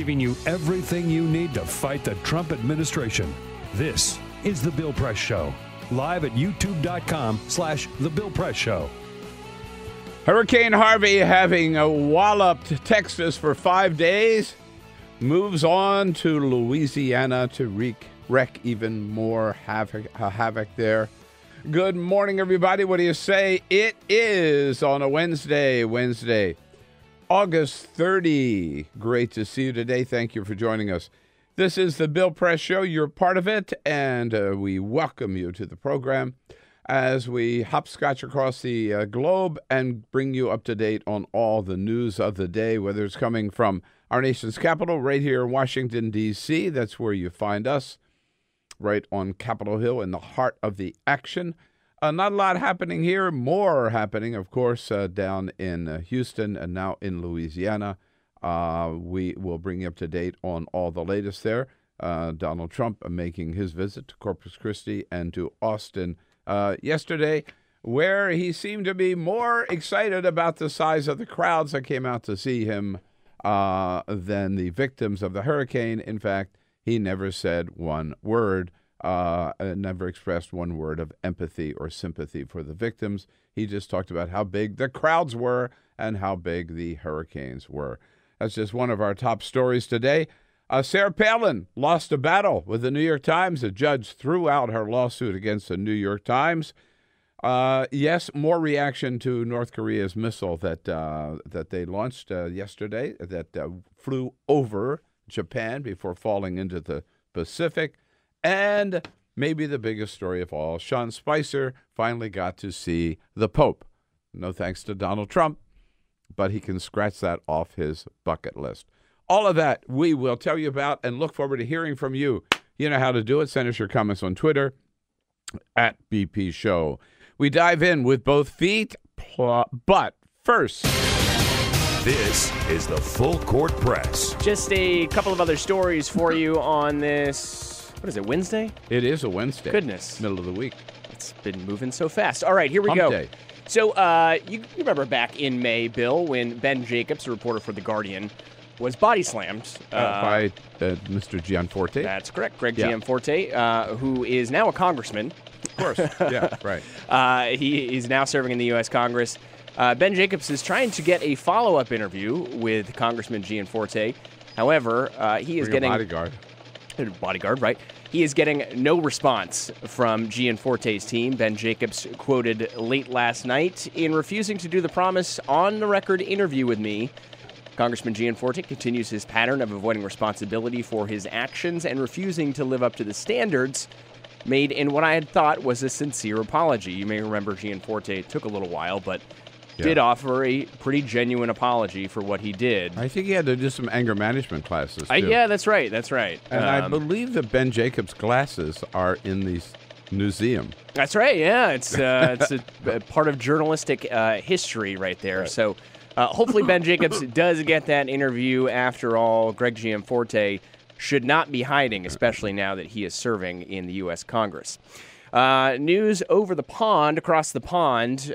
giving you everything you need to fight the Trump administration. This is The Bill Press Show, live at youtube.com/The Bill Press Show. Hurricane Harvey, having walloped Texas for 5 days, moves on to Louisiana to wreak even more havoc there. Good morning, everybody. What do you say? It is on a Wednesday, August 30. Great to see you today. Thank you for joining us. This is the Bill Press Show. You're part of it, and we welcome you to the program as we hopscotch across the globe and bring you up to date on all the news of the day, whether it's coming from our nation's capital right here in Washington, D.C. That's where you find us, right on Capitol Hill in the heart of the action. Not a lot happening here. More happening, of course, down in Houston and now in Louisiana. We will bring you up to date on all the latest there. Donald Trump making his visit to Corpus Christi and to Austin yesterday, where he seemed to be more excited about the size of the crowds that came out to see him than the victims of the hurricane. In fact, he never said one word, never expressed one word of empathy or sympathy for the victims. He just talked about how big the crowds were and how big the hurricanes were. That's just one of our top stories today. Sarah Palin lost a battle with the New York Times. A judge threw out her lawsuit against the New York Times. Yes, more reaction to North Korea's missile that they launched yesterday that flew over Japan before falling into the Pacific. And maybe the biggest story of all, Sean Spicer finally got to see the Pope. No thanks to Donald Trump, but he can scratch that off his bucket list. All of that we will tell you about and look forward to hearing from you. You know how to do it. Send us your comments on Twitter at BP Show. We dive in with both feet, but first, this is the Full Court Press. Just a couple of other stories for you on this, what is it, Wednesday? It is a Wednesday. Goodness. Middle of the week. It's been moving so fast. All right, here we Hump go. Day. So you remember back in May, Bill, when Ben Jacobs, a reporter for The Guardian, was body slammed by Mr. Gianforte. That's correct, Greg Gianforte, who is now a congressman. Of course, yeah, right. He is now serving in the U.S. Congress. Ben Jacobs is trying to get a follow-up interview with Congressman Gianforte. However, he is getting a bodyguard, right? He is getting no response from Gianforte's team. Ben Jacobs quoted late last night, "In refusing to do the promise on-the-record interview with me, Congressman Gianforte continues his pattern of avoiding responsibility for his actions and refusing to live up to the standards made in what I had thought was a sincere apology." You may remember Gianforte, it took a little while, but did offer a pretty genuine apology for what he did. I think he had to do some anger management classes, too. Yeah, that's right. And I believe that Ben Jacobs' glasses are in the museum. That's right, yeah. It's a part of journalistic history right there. Right. So hopefully Ben Jacobs does get that interview. After all, Greg Gianforte should not be hiding, especially now that he is serving in the U.S. Congress. News across the pond,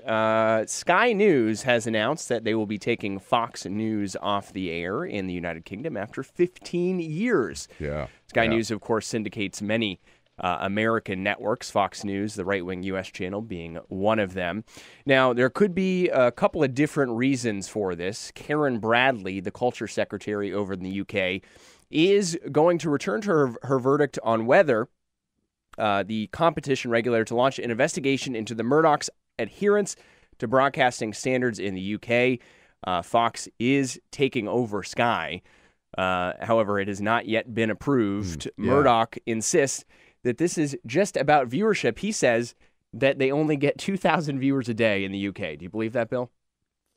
Sky News has announced that they will be taking Fox News off the air in the United Kingdom after 15 years. Yeah. Sky News, of course, syndicates many American networks, Fox News, the right-wing U.S. channel, being one of them. Now, there could be a couple of different reasons for this. Karen Bradley, the culture secretary over in the UK, is going to return to her verdict on whether the competition regulator to launch an investigation into the Murdoch's adherence to broadcasting standards in the UK. Fox is taking over Sky. However, it has not yet been approved. Murdoch insists that this is just about viewership. He says that they only get 2,000 viewers a day in the UK. Do you believe that, Bill?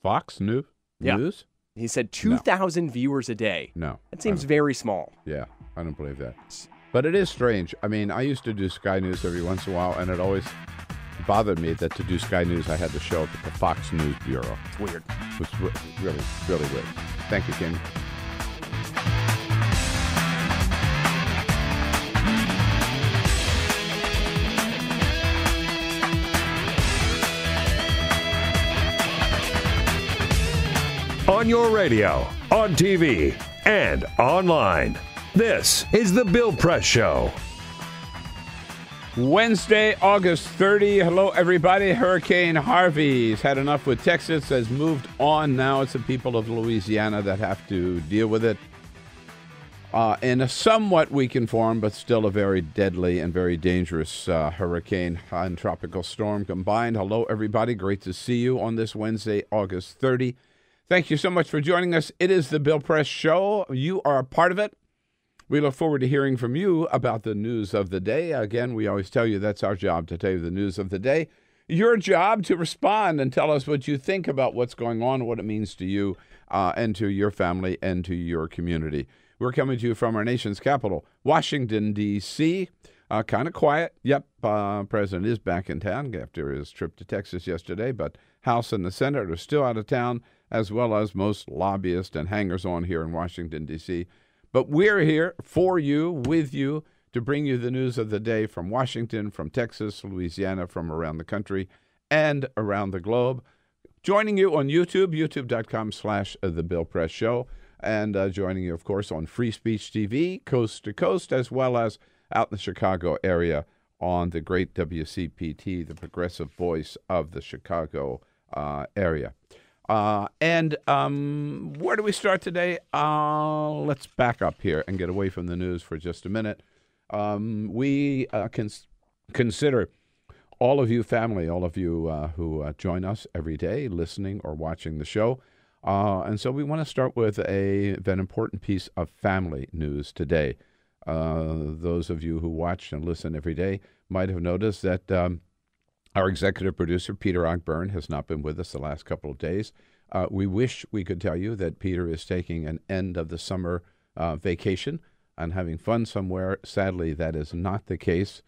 Fox News? Yeah. He said 2,000 viewers a day. No. That seems very small. Yeah, I don't believe that. But it is strange. I mean, I used to do Sky News every once in a while, and it always bothered me that to do Sky News, I had to show up at the Fox News Bureau. It's weird. It was really, really weird. Thank you, Ken. On your radio, on TV, and online. This is The Bill Press Show. Wednesday, August 30. Hello, everybody. Hurricane Harvey's had enough with Texas, has moved on. Now it's the people of Louisiana that have to deal with it in a somewhat weakened form, but still a very deadly and very dangerous hurricane and tropical storm combined. Hello, everybody. Great to see you on this Wednesday, August 30. Thank you so much for joining us. It is the Bill Press Show. You are a part of it. We look forward to hearing from you about the news of the day. Again, we always tell you that's our job, to tell you the news of the day. Your job to respond and tell us what you think about what's going on, what it means to you and to your family and to your community. We're coming to you from our nation's capital, Washington, D.C. Kind of quiet. Yep, President is back in town after his trip to Texas yesterday, but House and the Senate are still out of town, as well as most lobbyists and hangers-on here in Washington, D.C., but we're here for you, with you, to bring you the news of the day from Washington, from Texas, Louisiana, from around the country, and around the globe. Joining you on YouTube, youtube.com/The Bill Press Show, and joining you, of course, on Free Speech TV, coast to coast, as well as out in the Chicago area on the great WCPT, the progressive voice of the Chicago area. Where do we start today? Let's back up here and get away from the news for just a minute. We consider all of you family, all of you who join us every day, listening or watching the show. And so we want to start with an important piece of family news today. Those of you who watch and listen every day might have noticed that our executive producer, Peter Ogburn, has not been with us the last couple of days. We wish we could tell you that Peter is taking an end of the summer vacation and having fun somewhere. Sadly, that is not the case.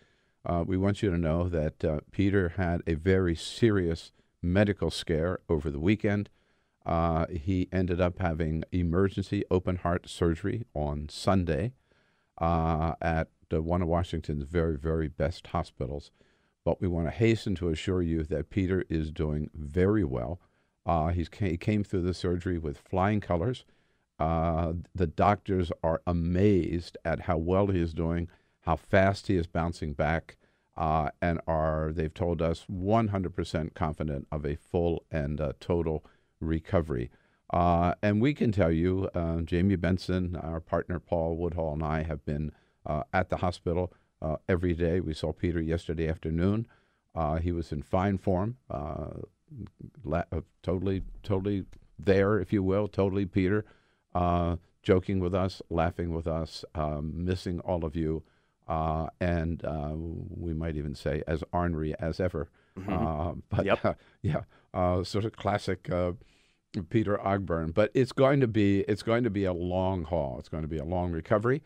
We want you to know that Peter had a very serious medical scare over the weekend. He ended up having emergency open heart surgery on Sunday at one of Washington's very, very best hospitals. But we want to hasten to assure you that Peter is doing very well. He came through the surgery with flying colors. The doctors are amazed at how well he is doing, how fast he is bouncing back, and they've told us 100% confident of a full and total recovery. And we can tell you, Jamie Benson, our partner Paul Woodhall, and I have been at the hospital every day. We saw Peter yesterday afternoon. He was in fine form, totally there, if you will, totally Peter, joking with us, laughing with us, missing all of you, and we might even say as ornery as ever. Sort of classic Peter Ogburn. But it's going to be a long haul. It's going to be a long recovery.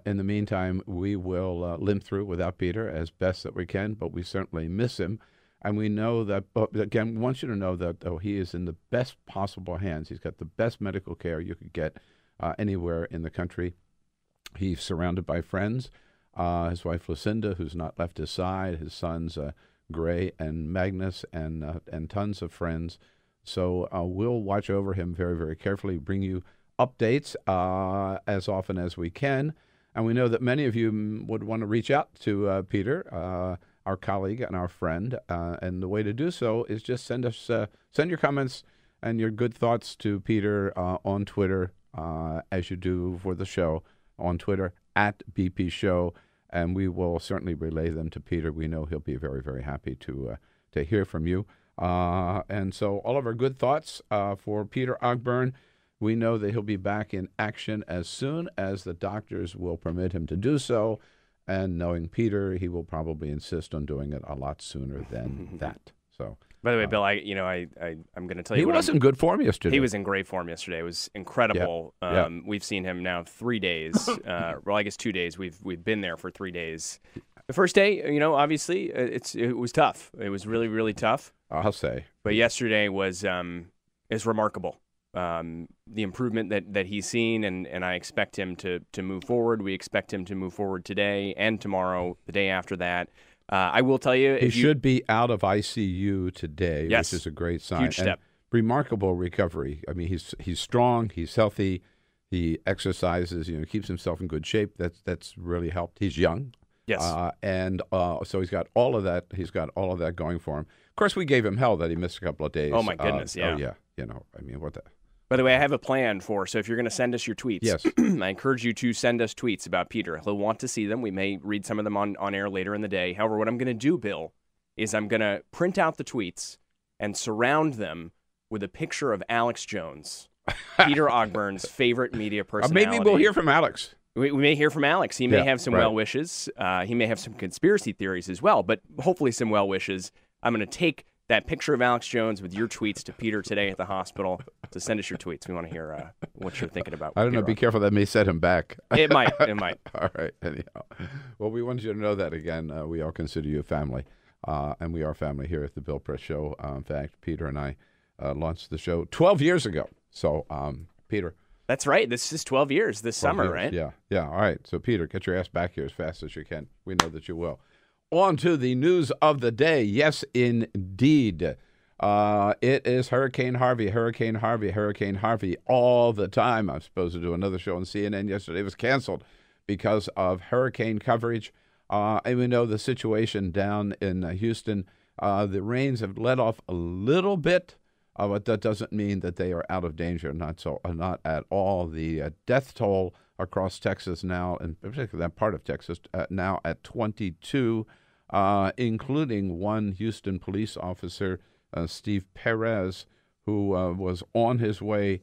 In the meantime, we will limp through without Peter as best that we can, but we certainly miss him. And we know that, again, we want you to know that he is in the best possible hands. He's got the best medical care you could get anywhere in the country. He's surrounded by friends. His wife, Lucinda, who's not left his side, his sons, Gray and Magnus, and tons of friends. So we'll watch over him very, very carefully, bring you updates as often as we can. And we know that many of you would want to reach out to Peter, our colleague and our friend. And the way to do so is just send your comments and your good thoughts to Peter on Twitter, as you do for the show, on Twitter, @BP Show. And we will certainly relay them to Peter. We know he'll be very, very happy to hear from you. And so all of our good thoughts for Peter Ogburn. We know that he'll be back in action as soon as the doctors will permit him to do so. And knowing Peter, he will probably insist on doing it a lot sooner than that. So, by the way, Bill, I'm going to tell you, he was in good form yesterday. He was in great form yesterday. It was incredible. Yeah. We've seen him now 3 days. Well, I guess 2 days. We've been there for 3 days. The first day, obviously, it was tough. It was really, really tough. I'll say. But yesterday was remarkable. The improvement that he's seen, and I expect him to move forward. We expect him to move forward today and tomorrow, the day after that. I will tell you, he should be out of ICU today, yes, which is a great sign. Huge step. And remarkable recovery. I mean, he's strong, he's healthy, He exercises, keeps himself in good shape. That's really helped. He's young. Yes. So he's got all of that. He's got all of that going for him. Of course, we gave him hell that he missed a couple of days. Oh, my goodness, yeah. Oh, yeah. What the... By the way, I have a plan so if you're going to send us your tweets, yes. I encourage you to send us tweets about Peter. He'll want to see them. We may read some of them on air later in the day. However, what I'm going to do, Bill, is I'm going to print out the tweets and surround them with a picture of Alex Jones, Peter Ogburn's favorite media personality. Maybe we'll hear from Alex. We may hear from Alex. He may have some right. well wishes. He may have some conspiracy theories as well, but hopefully some well wishes. I'm going to take that picture of Alex Jones with your tweets to Peter today at the hospital to send us your tweets. We want to hear what you're thinking about. I don't know. Be careful. That may set him back. It might. All right. Anyhow. Well, we wanted you to know that again. We all consider you a family, and we are family here at the Bill Press Show. In fact, Peter and I launched the show 12 years ago. So, Peter. That's right. This is 12 years this summer, right? Yeah. All right. So, Peter, get your ass back here as fast as you can. We know that you will. On to the news of the day. Yes, indeed. It is Hurricane Harvey all the time. I was supposed to do another show on CNN yesterday. It was canceled because of hurricane coverage. And we know the situation down in Houston. The rains have let off a little bit, but that doesn't mean that they are out of danger. Not at all. The death toll across Texas now, and particularly that part of Texas, now at 22, including one Houston police officer, Steve Perez, who was on his way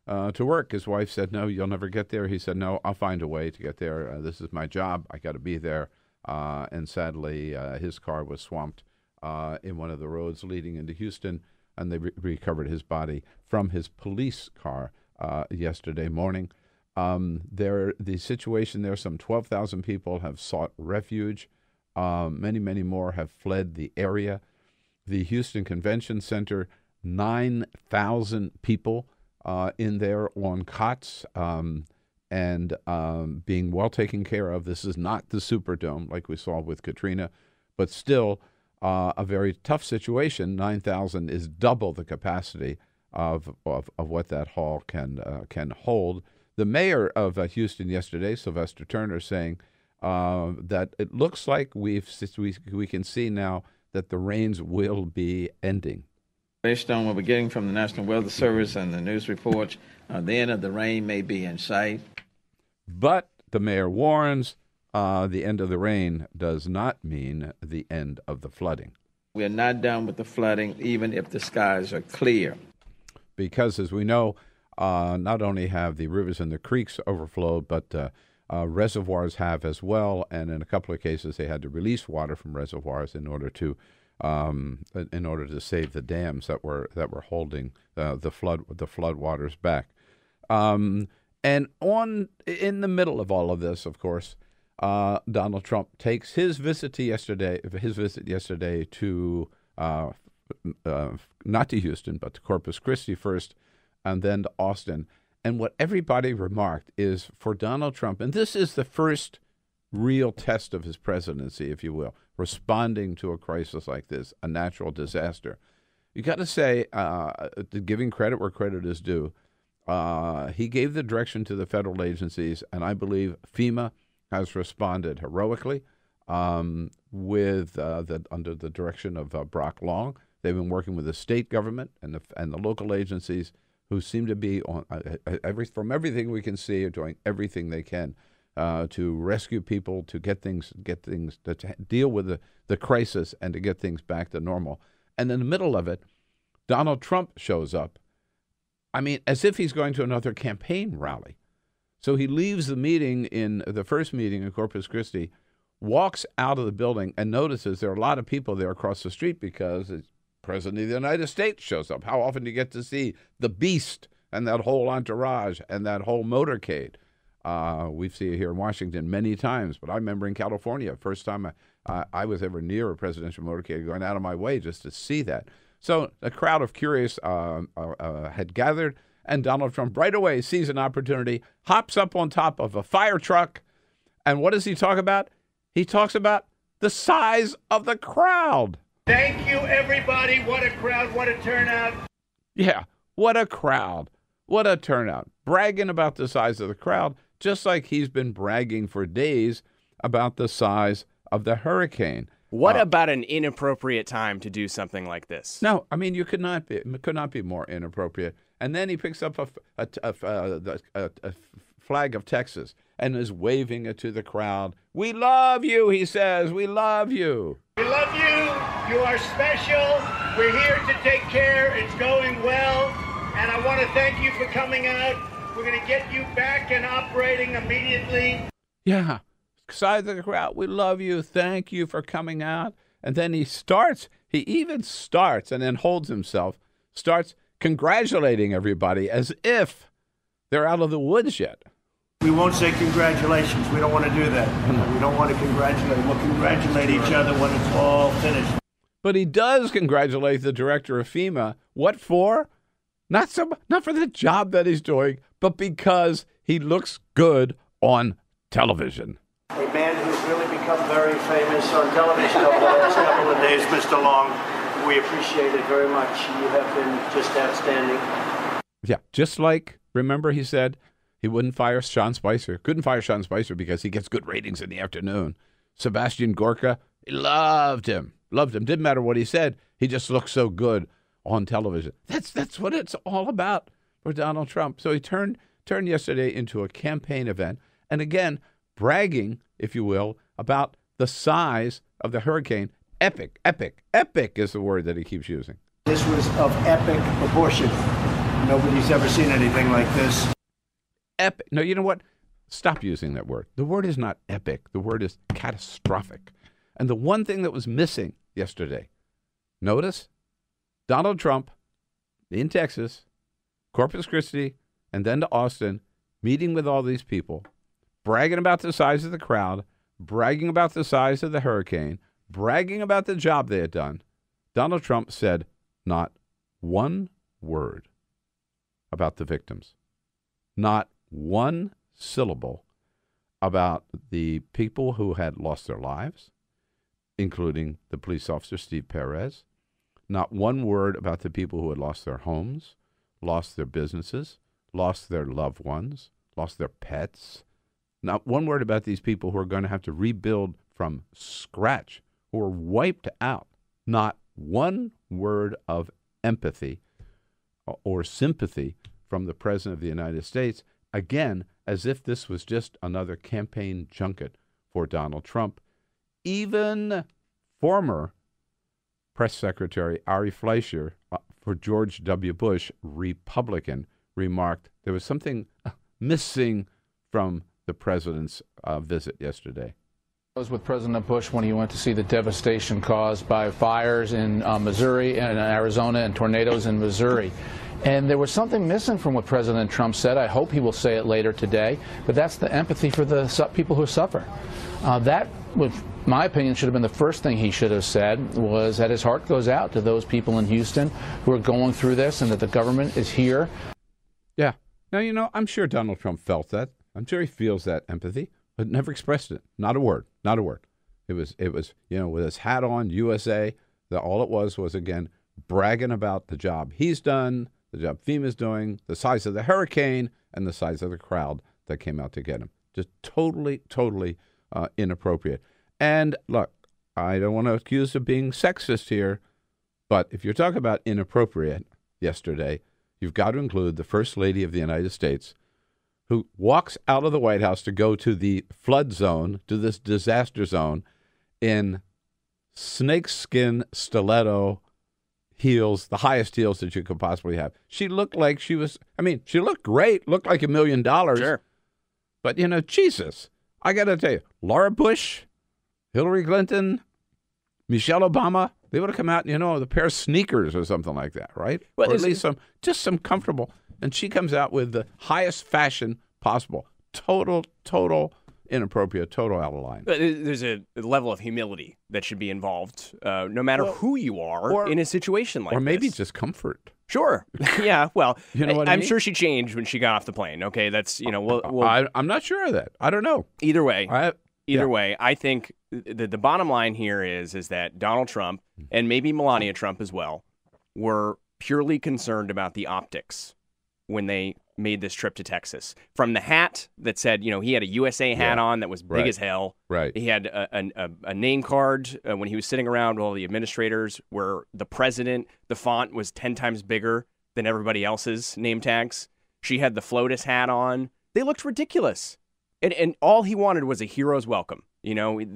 to work. His wife said, "No, you'll never get there." He said, "No, I'll find a way to get there. This is my job. I got to be there." And sadly, his car was swamped in one of the roads leading into Houston, and they recovered his body from his police car yesterday morning. The situation there, some 12,000 people have sought refuge. Many, many more have fled the area. The Houston Convention Center, 9,000 people in there on cots and being well taken care of. This is not the Superdome like we saw with Katrina, but still a very tough situation. 9,000 is double the capacity of what that hall can hold. The mayor of Houston yesterday, Sylvester Turner, saying that it looks like we can see now that the rains will be ending. Based on what we're getting from the National Weather Service and the news reports, the end of the rain may be in sight. But the mayor warns the end of the rain does not mean the end of the flooding. We are not done with the flooding, even if the skies are clear. Because, as we know, not only have the rivers and the creeks overflowed, but reservoirs have as well, and in a couple of cases they had to release water from reservoirs in order to save the dams that were holding the flood waters back. And in the middle of all of this, of course, Donald Trump takes his visit yesterday to not to Houston but to Corpus Christi first, and then to Austin. And what everybody remarked is, for Donald Trump, and this is the first real test of his presidency, if you will, responding to a crisis like this, a natural disaster. You got to say, giving credit where credit is due, he gave the direction to the federal agencies, and I believe FEMA has responded heroically under the direction of Brock Long. They've been working with the state government and the local agencies, who seem to be on from everything we can see, are doing everything they can to rescue people, to get things to deal with the crisis, and to get things back to normal. And in the middle of it, Donald Trump shows up. I mean, as if he's going to another campaign rally. So he leaves the first meeting in Corpus Christi, walks out of the building, and notices there are a lot of people there across the street because it's President of the United States shows up. How often do you get to see the Beast and that whole entourage and that whole motorcade? We've seen it here in Washington many times, but I remember in California, first time I was ever near a presidential motorcade, going out of my way just to see that. So a crowd of curious had gathered, and Donald Trump right away sees an opportunity, hops up on top of a fire truck, and what does he talk about? He talks about the size of the crowd. Thank you, everybody. What a crowd. What a turnout. Yeah, what a crowd. What a turnout. Bragging about the size of the crowd, just like he's been bragging for days about the size of the hurricane. What about an inappropriate time to do something like this? No, I mean, it could not be more inappropriate. And then he picks up a flag of Texas and is waving it to the crowd. We love you, he says. We love you. We love you. You are special. We're here to take care. It's going well. And I want to thank you for coming out. We're going to get you back and operating immediately. Yeah. Size of the crowd. We love you. Thank you for coming out. And then he even starts and then holds himself, starts congratulating everybody as if they're out of the woods yet. We won't say congratulations. We don't want to do that. We don't want to congratulate. We'll congratulate each other when it's all finished. But he does congratulate the director of FEMA. What for? Not for the job that he's doing, but because he looks good on television. A man who's really become very famous on television over the last couple of days, Mr. Long. We appreciate it very much. You have been just outstanding. Yeah, just like, remember he said he wouldn't fire Sean Spicer. Couldn't fire Sean Spicer because he gets good ratings in the afternoon. Sebastian Gorka, he loved him. Didn't matter what he said. He just looked so good on television. That's what it's all about for Donald Trump. So he turned yesterday into a campaign event. And again, bragging, if you will, about the size of the hurricane. Epic is the word that he keeps using. This was of epic proportion. Nobody's ever seen anything like this. Epic. No, you know what? Stop using that word. The word is not epic. The word is catastrophic. And the one thing that was missing yesterday, notice, Donald Trump in Texas, Corpus Christi, and then to Austin, meeting with all these people, bragging about the size of the crowd, bragging about the size of the hurricane, bragging about the job they had done. Donald Trump said not one word about the victims, not one syllable about the people who had lost their lives, including the police officer Steve Perez, not one word about the people who had lost their homes, lost their businesses, lost their loved ones, lost their pets. Not one word about these people who are going to have to rebuild from scratch, who are wiped out. Not one word of empathy or sympathy from the President of the United States, again, as if this was just another campaign junket for Donald Trump. Even former Press Secretary Ari Fleischer for George W. Bush, Republican, remarked there was something missing from the president's visit yesterday. I was with President Bush when he went to see the devastation caused by fires in Missouri and Arizona and tornadoes in Missouri. And there was something missing from what President Trump said. I hope he will say it later today. But that's the empathy for the people who suffer. That, in my opinion, should have been the first thing he should have said, was that his heart goes out to those people in Houston who are going through this and that the government is here. Yeah. Now, I'm sure Donald Trump felt that. I'm sure he feels that empathy, but never expressed it. Not a word. Not a word. It was, with his hat on, USA, that all it was, again, bragging about the job he's done, the job FEMA's doing, the size of the hurricane, and the size of the crowd that came out to get him. Just totally inappropriate. And look, I don't want to accuse of being sexist here, but if you're talking about inappropriate yesterday, you've got to include the First Lady of the United States, who walks out of the White House to go to the flood zone, to this disaster zone, in snakeskin stiletto heels, the highest heels that you could possibly have. She looked like she looked great, looked like $1 million. Sure. But, Jesus, I got to tell you, Laura Bush, Hillary Clinton, Michelle Obama, they would have come out, with a pair of sneakers or something like that, right? Well, or at least some comfortable. And she comes out with the highest fashion possible. Total inappropriate, total out of line. But there's a level of humility that should be involved, no matter who you are in a situation like this. Or maybe just comfort. Sure. Yeah. Well, You know what I I'm mean? sure she changed when she got off the plane. Okay, that's I'm not sure of that. I don't know. Either way, Yeah. way, I think the bottom line here is that Donald Trump and maybe Melania Trump as well were purely concerned about the optics when they made this trip to Texas. From the hat that said, he had a USA hat on that was big as hell. Right. He had a name card when he was sitting around with all the administrators where the president, the font was 10 times bigger than everybody else's name tags. She had the FLOTUS hat on. They looked ridiculous. And all he wanted was a hero's welcome.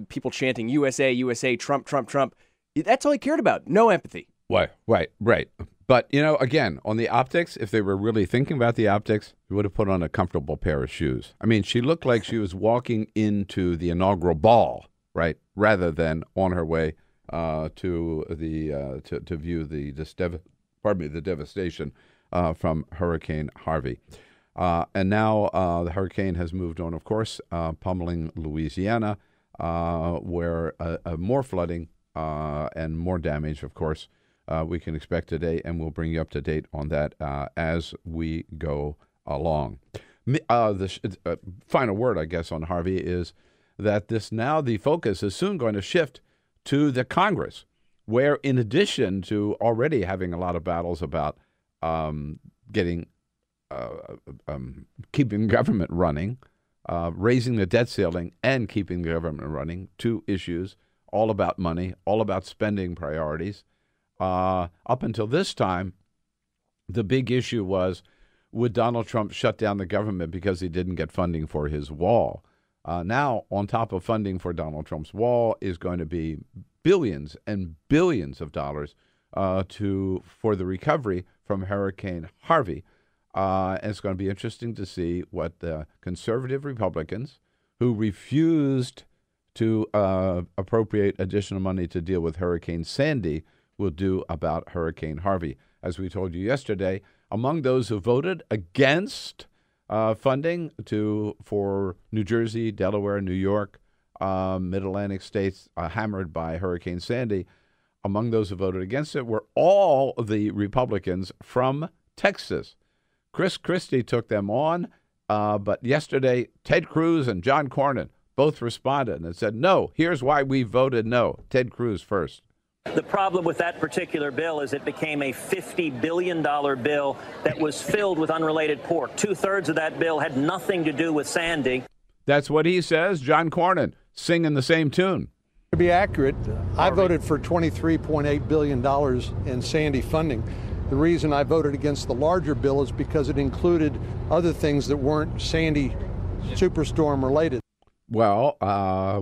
People chanting USA, USA, Trump, Trump, Trump. That's all he cared about. No empathy. Right. But, again, on the optics, if they were really thinking about the optics, they would have put on a comfortable pair of shoes. I mean, she looked like she was walking into the inaugural ball, right, rather than on her way to view the devastation from Hurricane Harvey. And now the hurricane has moved on, of course, pummeling Louisiana, where more flooding and more damage, of course, we can expect today, and we'll bring you up to date on that as we go along. The final word, I guess, on Harvey is that the focus is soon going to shift to the Congress, where in addition to already having a lot of battles about keeping government running, raising the debt ceiling and keeping the government running, two issues, all about money, all about spending priorities. Up until this time, the big issue was, would Donald Trump shut down the government because he didn't get funding for his wall? Now, on top of funding for Donald Trump's wall is going to be billions and billions of dollars for the recovery from Hurricane Harvey. And it's going to be interesting to see what the conservative Republicans who refused to appropriate additional money to deal with Hurricane Sandy will do about Hurricane Harvey. As we told you yesterday, among those who voted against funding for New Jersey, Delaware, New York, Mid-Atlantic states hammered by Hurricane Sandy, among those who voted against it were all the Republicans from Texas. Chris Christie took them on, but yesterday Ted Cruz and John Cornyn both responded and said, no, here's why we voted no. Ted Cruz first. The problem with that particular bill is it became a $50 billion bill that was filled with unrelated pork. 2/3 of that bill had nothing to do with Sandy. That's what he says. John Cornyn singing the same tune. To be accurate, I voted for $23.8 billion in Sandy funding. The reason I voted against the larger bill is because it included other things that weren't Sandy superstorm related. Well,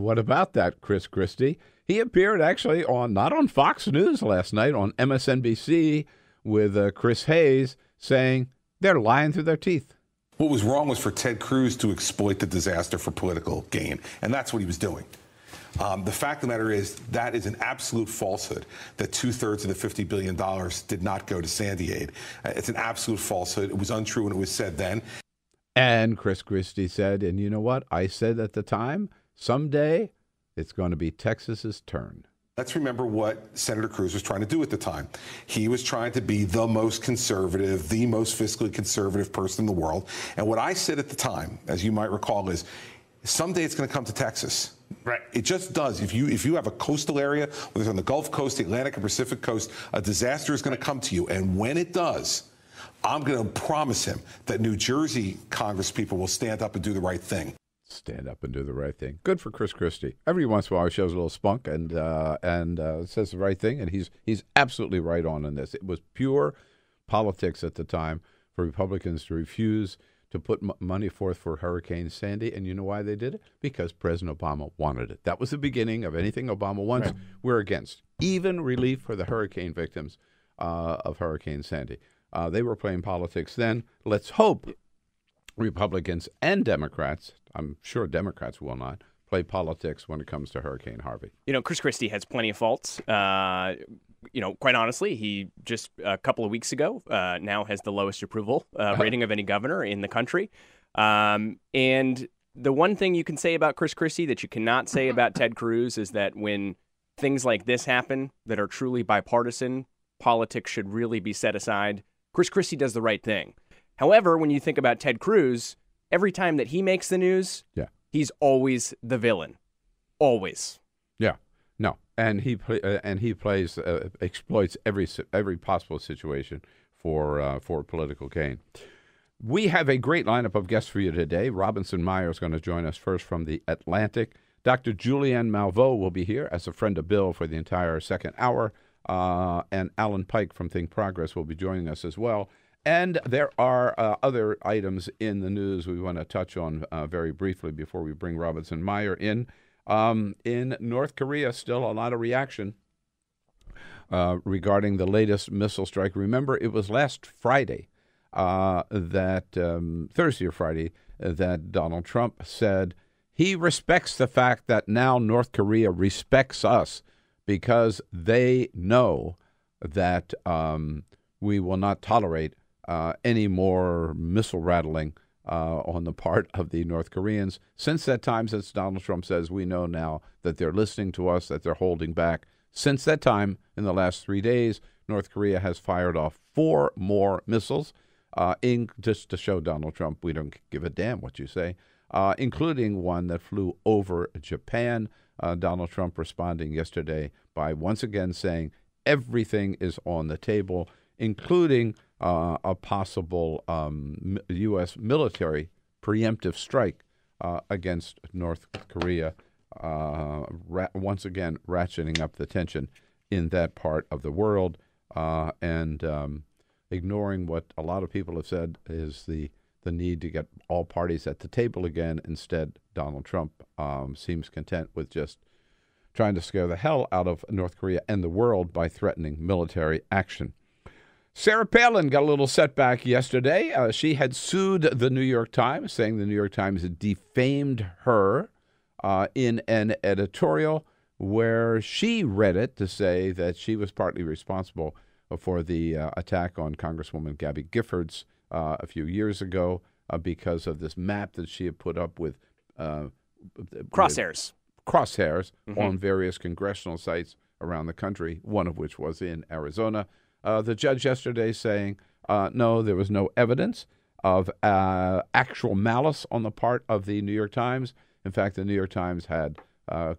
what about that, Chris Christie? He appeared actually not on Fox News last night, on MSNBC with Chris Hayes, saying they're lying through their teeth. What was wrong was for Ted Cruz to exploit the disaster for political gain, and that's what he was doing. The fact of the matter is that is an absolute falsehood that 2/3 of the $50 billion did not go to Sandy aid. It's an absolute falsehood. It was untrue when it was said then. And Chris Christie said, and you know what? I said at the time, someday it's going to be Texas's turn. Let's remember what Senator Cruz was trying to do at the time. He was trying to be the most conservative, the most fiscally conservative person in the world. And what I said at the time, as you might recall, is someday it's going to come to Texas. Right. It just does. If you have a coastal area, whether it's on the Gulf Coast, the Atlantic and Pacific coast, a disaster is going to come to you. And when it does, I'm going to promise him that New Jersey Congress people will stand up and do the right thing. Stand up and do the right thing. Good for Chris Christie. Every once in a while he shows a little spunk and says the right thing, and he's absolutely right on this. It was pure politics at the time for Republicans to refuse to put money forth for Hurricane Sandy, and you know why they did it? Because President Obama wanted it. That was the beginning of anything Obama wants. Right. We're against. Even relief for the hurricane victims of Hurricane Sandy. They were playing politics then. Let's hope Republicans and Democrats, I'm sure Democrats will not, play politics when it comes to Hurricane Harvey. Chris Christie has plenty of faults. Quite honestly, he just a couple of weeks ago now has the lowest approval rating of any governor in the country. And the one thing you can say about Chris Christie that you cannot say about Ted Cruz is that when things like this happen that are truly bipartisan, politics should really be set aside. Chris Christie does the right thing. However, when you think about Ted Cruz, every time that he makes the news, he's always the villain. Always. Yeah. No. And he exploits every possible situation for political gain. We have a great lineup of guests for you today. Robinson Meyer is going to join us first from the Atlantic. Dr. Julianne Malveaux will be here as a friend of Bill for the entire second hour. And Alan Pyke from ThinkProgress will be joining us as well. And there are other items in the news we want to touch on very briefly before we bring Robinson Meyer in. In North Korea, still a lot of reaction regarding the latest missile strike. Remember, it was last Friday, Thursday or Friday, that Donald Trump said he respects the fact that now North Korea respects us because they know that we will not tolerate any more missile rattling on the part of the North Koreans. Since that time, since Donald Trump says we know now that they're listening to us, that they're holding back. Since that time, in the last 3 days, North Korea has fired off 4 more missiles, just to show Donald Trump we don't give a damn what you say, including one that flew over Japan. Donald Trump responding yesterday by once again saying everything is on the table, including a possible U.S. military preemptive strike against North Korea, once again ratcheting up the tension in that part of the world, and ignoring what a lot of people have said is the need to get all parties at the table again. Instead, Donald Trump seems content with just trying to scare the hell out of North Korea and the world by threatening military action. Sarah Palin got a little setback yesterday. She had sued the New York Times, saying the New York Times had defamed her in an editorial where she read it to say that she was partly responsible for the attack on Congresswoman Gabby Giffords a few years ago because of this map that she had put up with crosshairs on various congressional sites around the country, one of which was in Arizona. The judge yesterday saying, no, there was no evidence of actual malice on the part of the New York Times. In fact, the New York Times had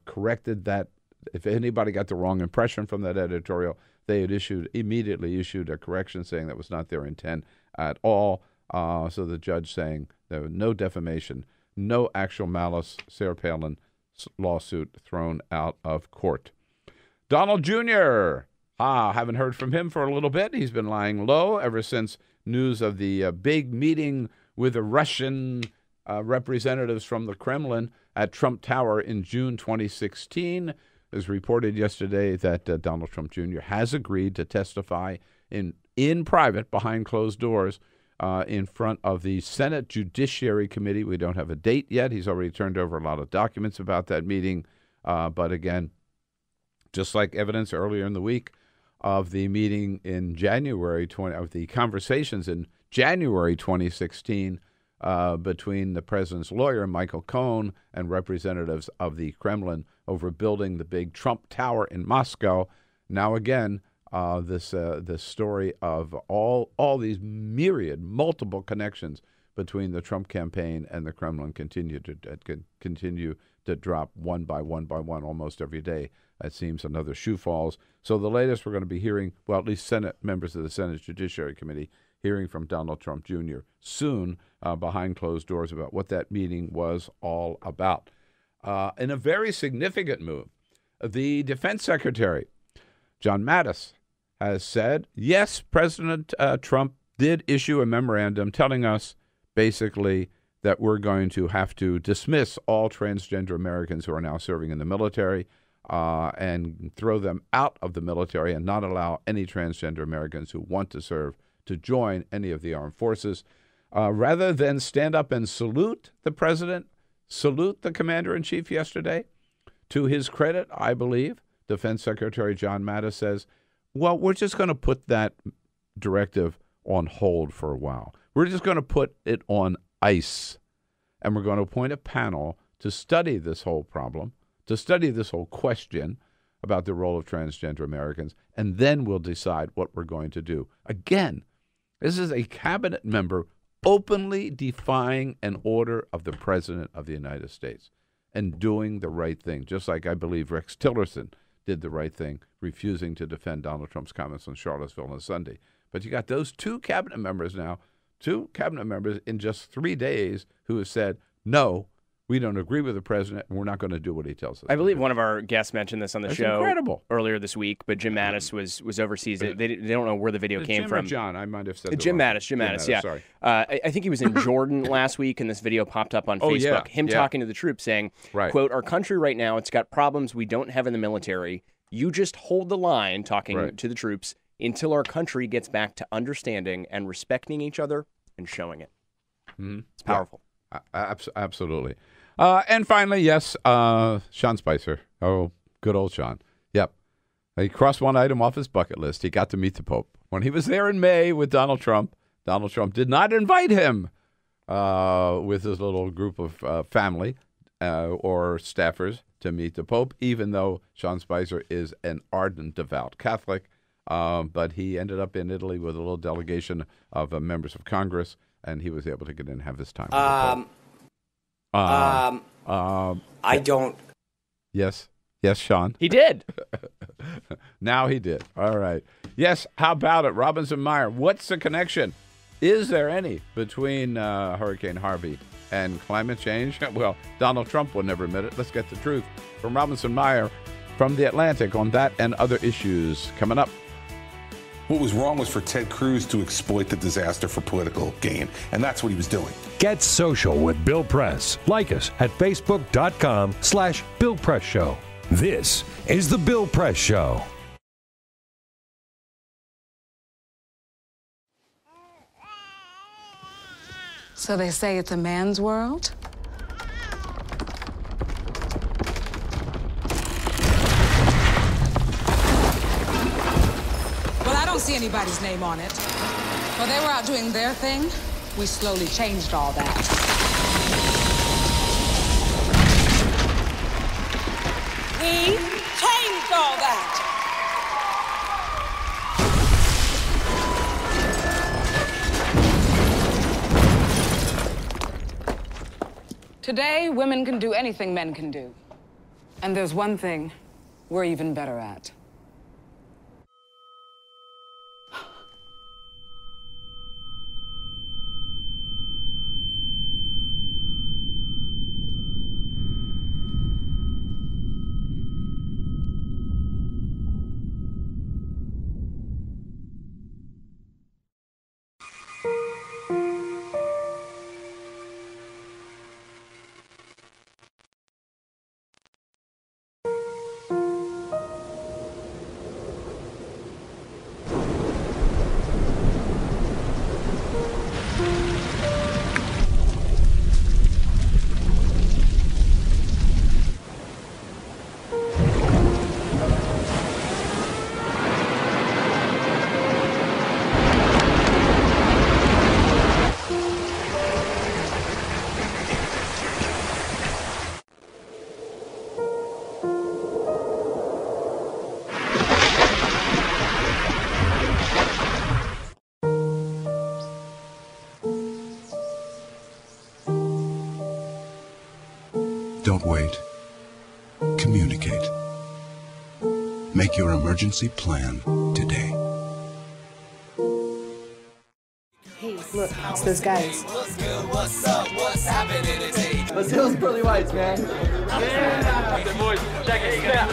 corrected that. If anybody got the wrong impression from that editorial, they had immediately issued a correction saying that was not their intent at all. So the judge saying there was no defamation, no actual malice. Sarah Palin lawsuit thrown out of court. Donald Jr. Haven't heard from him for a little bit. He's been lying low ever since news of the big meeting with the Russian representatives from the Kremlin at Trump Tower in June 2016. It was reported yesterday that Donald Trump Jr. has agreed to testify in private, behind closed doors, in front of the Senate Judiciary Committee. We don't have a date yet. He's already turned over a lot of documents about that meeting. But again, just like evidence earlier in the week of the meeting in of the conversations in January 2016 between the president's lawyer, Michael Cohen, and representatives of the Kremlin over building the big Trump Tower in Moscow. Now again, this story of all these multiple connections between the Trump campaign and the Kremlin continue to drop one by one almost every day. It seems another shoe falls. So the latest we're going to be hearing, well, at least Senate members of the Senate Judiciary Committee hearing from Donald Trump Jr. soon behind closed doors about what that meeting was all about. In a very significant move, the Defense Secretary, John Mattis, has said, yes, President Trump did issue a memorandum telling us basically that we're going to have to dismiss all transgender Americans who are now serving in the military and throw them out of the military and not allow any transgender Americans who want to serve to join any of the armed forces. Rather than stand up and salute the president, salute the commander-in-chief yesterday, to his credit, I believe, Defense Secretary John Mattis says, well, we're just going to put that directive on hold for a while. We're just going to put it on ice, and we're going to appoint a panel to study this whole problem, to study this whole question about the role of transgender Americans, and then we'll decide what we're going to do. Again, this is a cabinet member openly defying an order of the President of the United States and doing the right thing, just like I believe Rex Tillerson did the right thing, refusing to defend Donald Trump's comments on Charlottesville on Sunday. But you got those two cabinet members now two cabinet members in just 3 days who have said, no, we don't agree with the president, and we're not going to do what he tells us. I believe one of our guests mentioned this on the show incredible. Earlier this week, but Jim Mattis was overseas. They don't know where the video came Jim from. Or John, I might have said Jim Mattis, yeah. Sorry. I think he was in Jordan last week, and this video popped up on Facebook. Him talking to the troops saying, quote, our country right now, it's got problems we don't have in the military. You just hold the line, talking to the troops, until our country gets back to understanding and respecting each other and showing it. Mm-hmm. It's powerful. Yeah. Absolutely. And finally, yes, Sean Spicer. Oh, good old Sean. Yep. He crossed one item off his bucket list. He got to meet the Pope. When he was there in May with Donald Trump did not invite him with his little group of family or staffers to meet the Pope, even though Sean Spicer is an ardent, devout Catholic. But he ended up in Italy with a little delegation of members of Congress, and he was able to get in and have his time with the Pope. I don't. Yes, Sean. He did. Now he did. All right. Yes, how about it? Robinson Meyer, what's the connection? Is there any between Hurricane Harvey and climate change? Well, Donald Trump will never admit it. Let's get the truth from Robinson Meyer from The Atlantic on that and other issues coming up. What was wrong was for Ted Cruz to exploit the disaster for political gain, and that's what he was doing. Get social with Bill Press. Like us at facebook.com/Bill Press Show. This is the Bill Press Show. So they say it's a man's world? Well, I don't see anybody's name on it. While they were out doing their thing, we slowly changed all that. We changed all that. Today, women can do anything men can do. And there's one thing we're even better at. Don't wait. Communicate. Make your emergency plan today. Hey, look, it's those guys. What's up? What's happening today? Let's hit those pearly whites, man. Yeah! Good boys, check it out.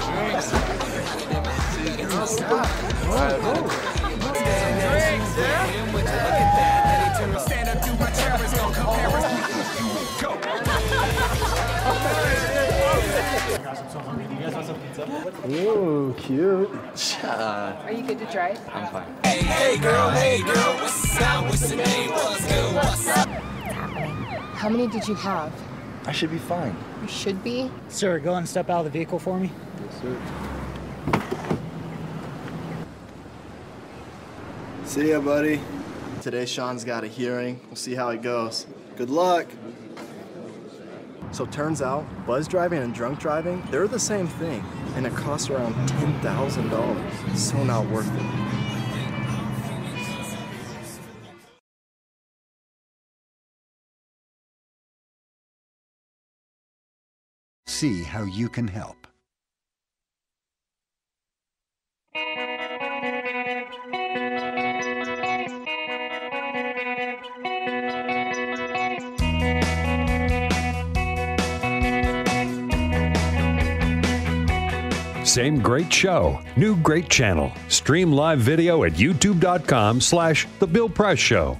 Stand up, do my terrorists, don't compare us. Ooh, cute. Are you good to try? I'm fine. Hey girl, what's up? What's the name? What's good? What's up? What's happening? How many did you have? I should be fine. You should be. Sir, go and step out of the vehicle for me. Yes, sir. See ya, buddy. Today, Sean's got a hearing. We'll see how it goes. Good luck. So turns out, buzz driving and drunk driving, they're the same thing, and it costs around $10,000. So not worth it. See how you can help. same great show, new great channel. Stream live video at youtube.com/The Bill Press Show.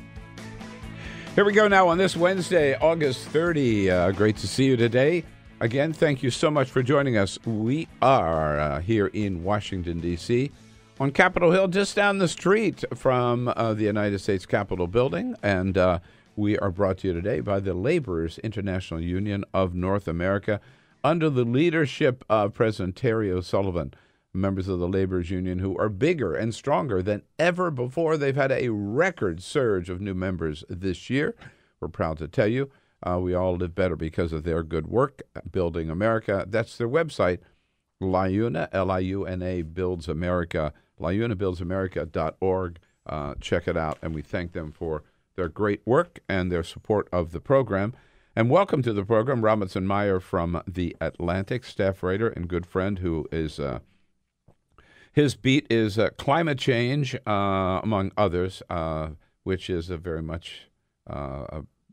Here we go now on this Wednesday, August 30. Great to see you today. Again, thank you so much for joining us. We are here in Washington, D.C., on Capitol Hill, just down the street from the United States Capitol building. And we are brought to you today by the Laborers International Union of North America, under the leadership of President Terry O'Sullivan. Members of the Laborers Union who are bigger and stronger than ever before. They've had a record surge of new members this year. We're proud to tell you we all live better because of their good work building America. That's their website, LIUNA, L-I-U-N-A, Builds America, LIUNABuildsAmerica.org. Check it out, and we thank them for their great work and their support of the program. And welcome to the program, Robinson Meyer from The Atlantic, staff writer and good friend who is... his beat is climate change, among others, which is a very much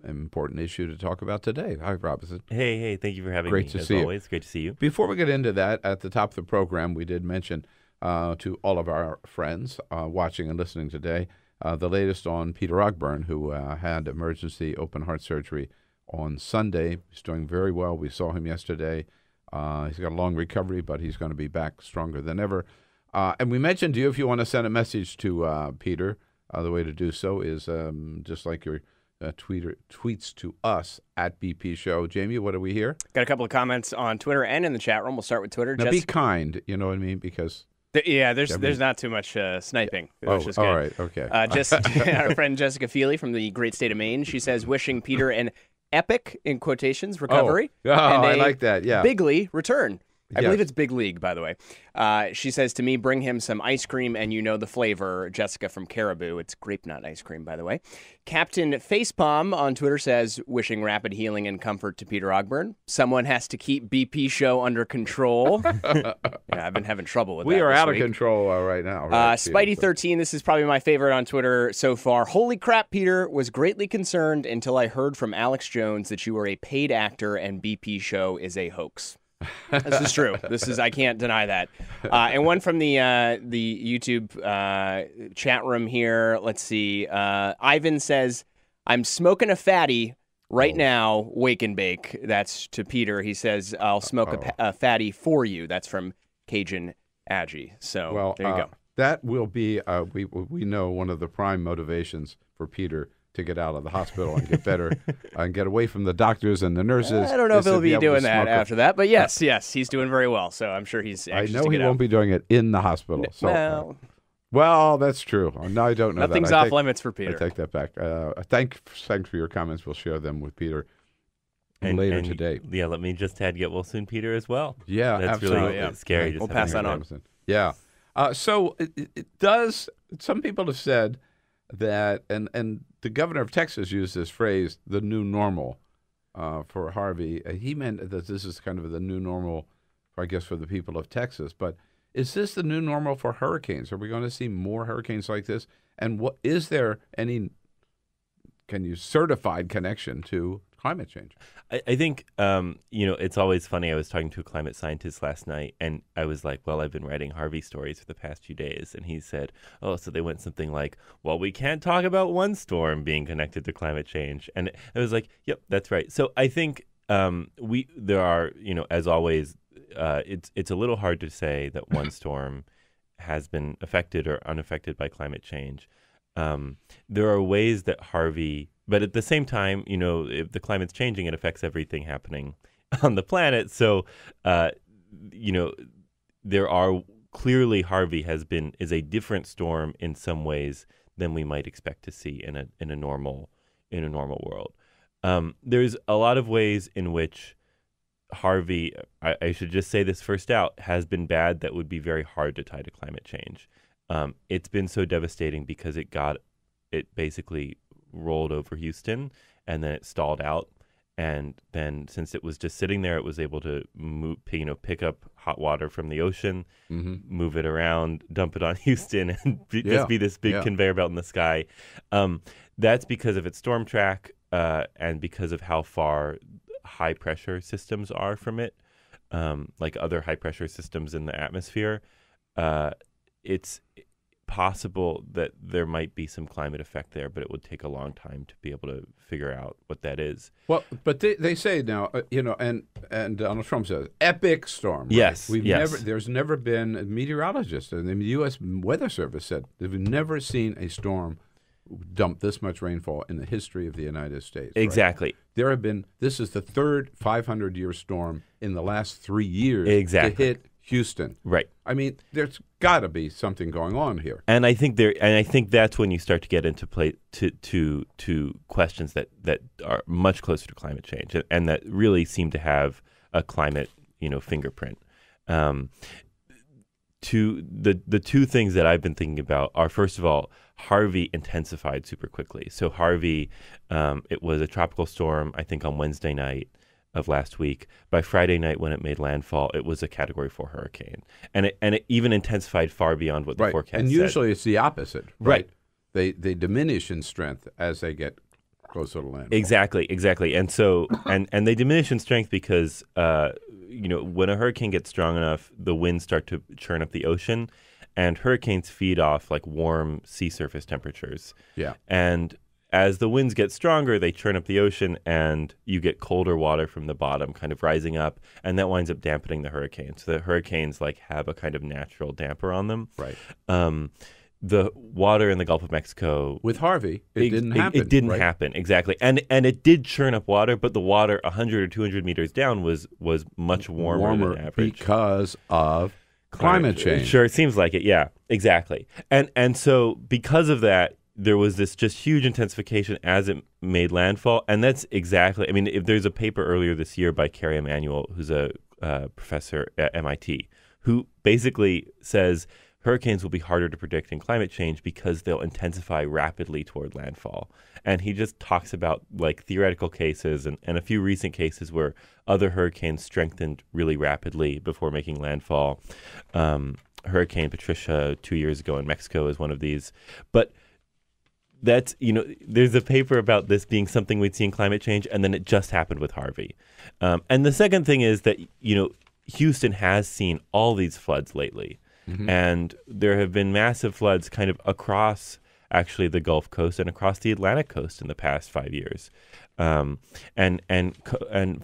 important issue to talk about today. Hi, Robinson. Hey, thank you for having me. Great to see you. Always, great to see you. Before we get into that, at the top of the program, we did mention to all of our friends watching and listening today the latest on Peter Ogburn, who had emergency open heart surgery on Sunday. He's doing very well. We saw him yesterday. He's got a long recovery, but he's going to be back stronger than ever. And we mentioned to you, if you want to send a message to Peter, the way to do so is just like your tweets to us at BP Show. Jamie, what do we hear? Got a couple of comments on Twitter and in the chat room. We'll start with Twitter. Now, be kind, you know what I mean? Because... there's not too much sniping. Oh, all right, okay. Our friend Jessica Feely from the great state of Maine, she says, wishing Peter an epic, in quotations, recovery. And I like that, yeah. Bigly return. I believe it's Big League, by the way. She says to me, bring him some ice cream and you know the flavor. Jessica from Caribou. It's grape nut ice cream, by the way. Captain Facepalm on Twitter says, wishing rapid healing and comfort to Peter Ogburn. Someone has to keep BP Show under control. I've been having trouble with that. We are out week. Of control right now. Right, Spidey13, this is probably my favorite on Twitter so far. Holy crap, Peter. Was greatly concerned until I heard from Alex Jones that you were a paid actor and BP Show is a hoax. This is true. I can't deny that. And one from the YouTube chat room here. Let's see. Ivan says, I'm smoking a fatty right now, wake and bake. That's to Peter. He says, I'll smoke a fatty for you. That's from Cajun Aggie. So there you go. That will be, we know, one of the prime motivations for Peter to get out of the hospital and get better and get away from the doctors and the nurses. I don't know if he'll be doing that after that, but yes, he's doing very well. So I'm sure he's anxious I know he won't be doing it in the hospital. So, well, that's true. No, I don't know that. Nothing's off limits for Peter. I take that back. Thanks for your comments. We'll share them with Peter later today. Yeah, let me just add, get well soon, Peter, as well. Yeah, that's absolutely. really scary. We'll pass that on. Yeah. So it does, some people have said that, and the governor of Texas used this phrase, the new normal, for Harvey. He meant that this is kind of the new normal, I guess, for the people of Texas. But is this the new normal for hurricanes? Are we going to see more hurricanes like this? And what is there any certified connection to climate change? I think, it's always funny. I was talking to a climate scientist last night, and I was like, well, I've been writing Harvey stories for the past few days. And he said, so they went something like, well, we can't talk about one storm being connected to climate change. And I was like, yep, that's right. So I think there are, as always, it's a little hard to say that one storm has been affected or unaffected by climate change. There are ways that Harvey... But at the same time, if the climate's changing, it affects everything happening on the planet. So, there are clearly Harvey is a different storm in some ways than we might expect to see in a normal world. There's a lot of ways in which Harvey, I should just say this first out, has been bad that would be very hard to tie to climate change. It's been so devastating because it basically rolled over Houston, and then it stalled out. And then since it was just sitting there, it was able to move, pick up hot water from the ocean, move it around, dump it on Houston, and just be this big conveyor belt in the sky. That's because of its storm track and because of how far high pressure systems are from it. like other high pressure systems in the atmosphere, it's possible that there might be some climate effect there, but it would take a long time to be able to figure out what that is. Well, but they say now, and Donald Trump says, epic storm. Right? Yes, There's never been a meteorologist, and the U.S. Weather Service said they've never seen a storm dump this much rainfall in the history of the United States. Exactly. Right? This is the third 500-year storm in the last 3 years to hit Houston. Right. I mean, there's got to be something going on here. And I think that's when you start to get into play to questions that are much closer to climate change and that really seem to have a climate, fingerprint. The two things that I've been thinking about are, first of all, Harvey intensified super quickly. So Harvey, it was a tropical storm, I think, on Wednesday night of last week. By Friday night, when it made landfall, it was a Category 4 hurricane, and it even intensified far beyond what the forecast said. And usually it's the opposite, right? They diminish in strength as they get closer to landfall. Exactly. And so and they diminish in strength because when a hurricane gets strong enough, the winds start to churn up the ocean, and hurricanes feed off like warm sea surface temperatures. Yeah, and as the winds get stronger, they churn up the ocean, and you get colder water from the bottom kind of rising up, and that winds up dampening the hurricane. So the hurricanes have a kind of natural damper on them. Right. The water in the Gulf of Mexico with Harvey, it didn't happen. It didn't happen, exactly, and it did churn up water, but the water 100 or 200 meters down was much warmer than average because of climate change. Sure, it seems like it. Yeah, exactly, and so because of that, there was this just huge intensification as it made landfall. And that's exactly, if there's a paper earlier this year by Carrie Emanuel, who's a professor at MIT, who basically says hurricanes will be harder to predict in climate change because they'll intensify rapidly toward landfall. And he just talks about theoretical cases and a few recent cases where other hurricanes strengthened really rapidly before making landfall. Hurricane Patricia 2 years ago in Mexico is one of these. But that's, there's a paper about this being something we'd see in climate change, and then it just happened with Harvey. And the second thing is that, Houston has seen all these floods lately. Mm-hmm. And there have been massive floods kind of across, actually, the Gulf Coast and across the Atlantic coast in the past 5 years. And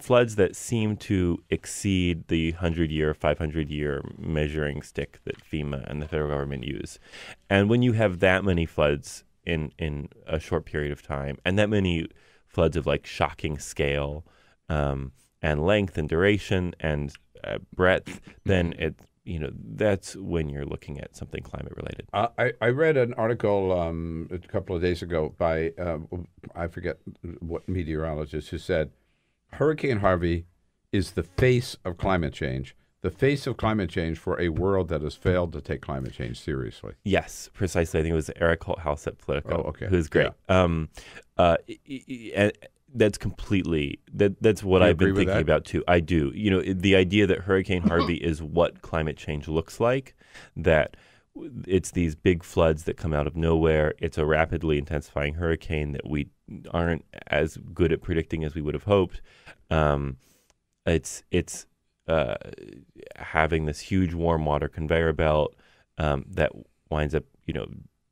floods that seem to exceed the 100-year, 500-year measuring stick that FEMA and the federal government use. And when you have that many floods in a short period of time, and that many floods of shocking scale and length and duration and breadth, then that's when you're looking at something climate related. I read an article a couple of days ago by I forget what meteorologist, who said Hurricane Harvey is the face of climate change. The face of climate change for a world that has failed to take climate change seriously. Yes, precisely. I think it was Eric Holthaus at Politico, who's great. Yeah. And that's completely that's what I've been thinking about too. I do. The idea that Hurricane Harvey is what climate change looks like, that it's these big floods that come out of nowhere. It's a rapidly intensifying hurricane that we aren't as good at predicting as we would have hoped. It's having this huge warm water conveyor belt that winds up,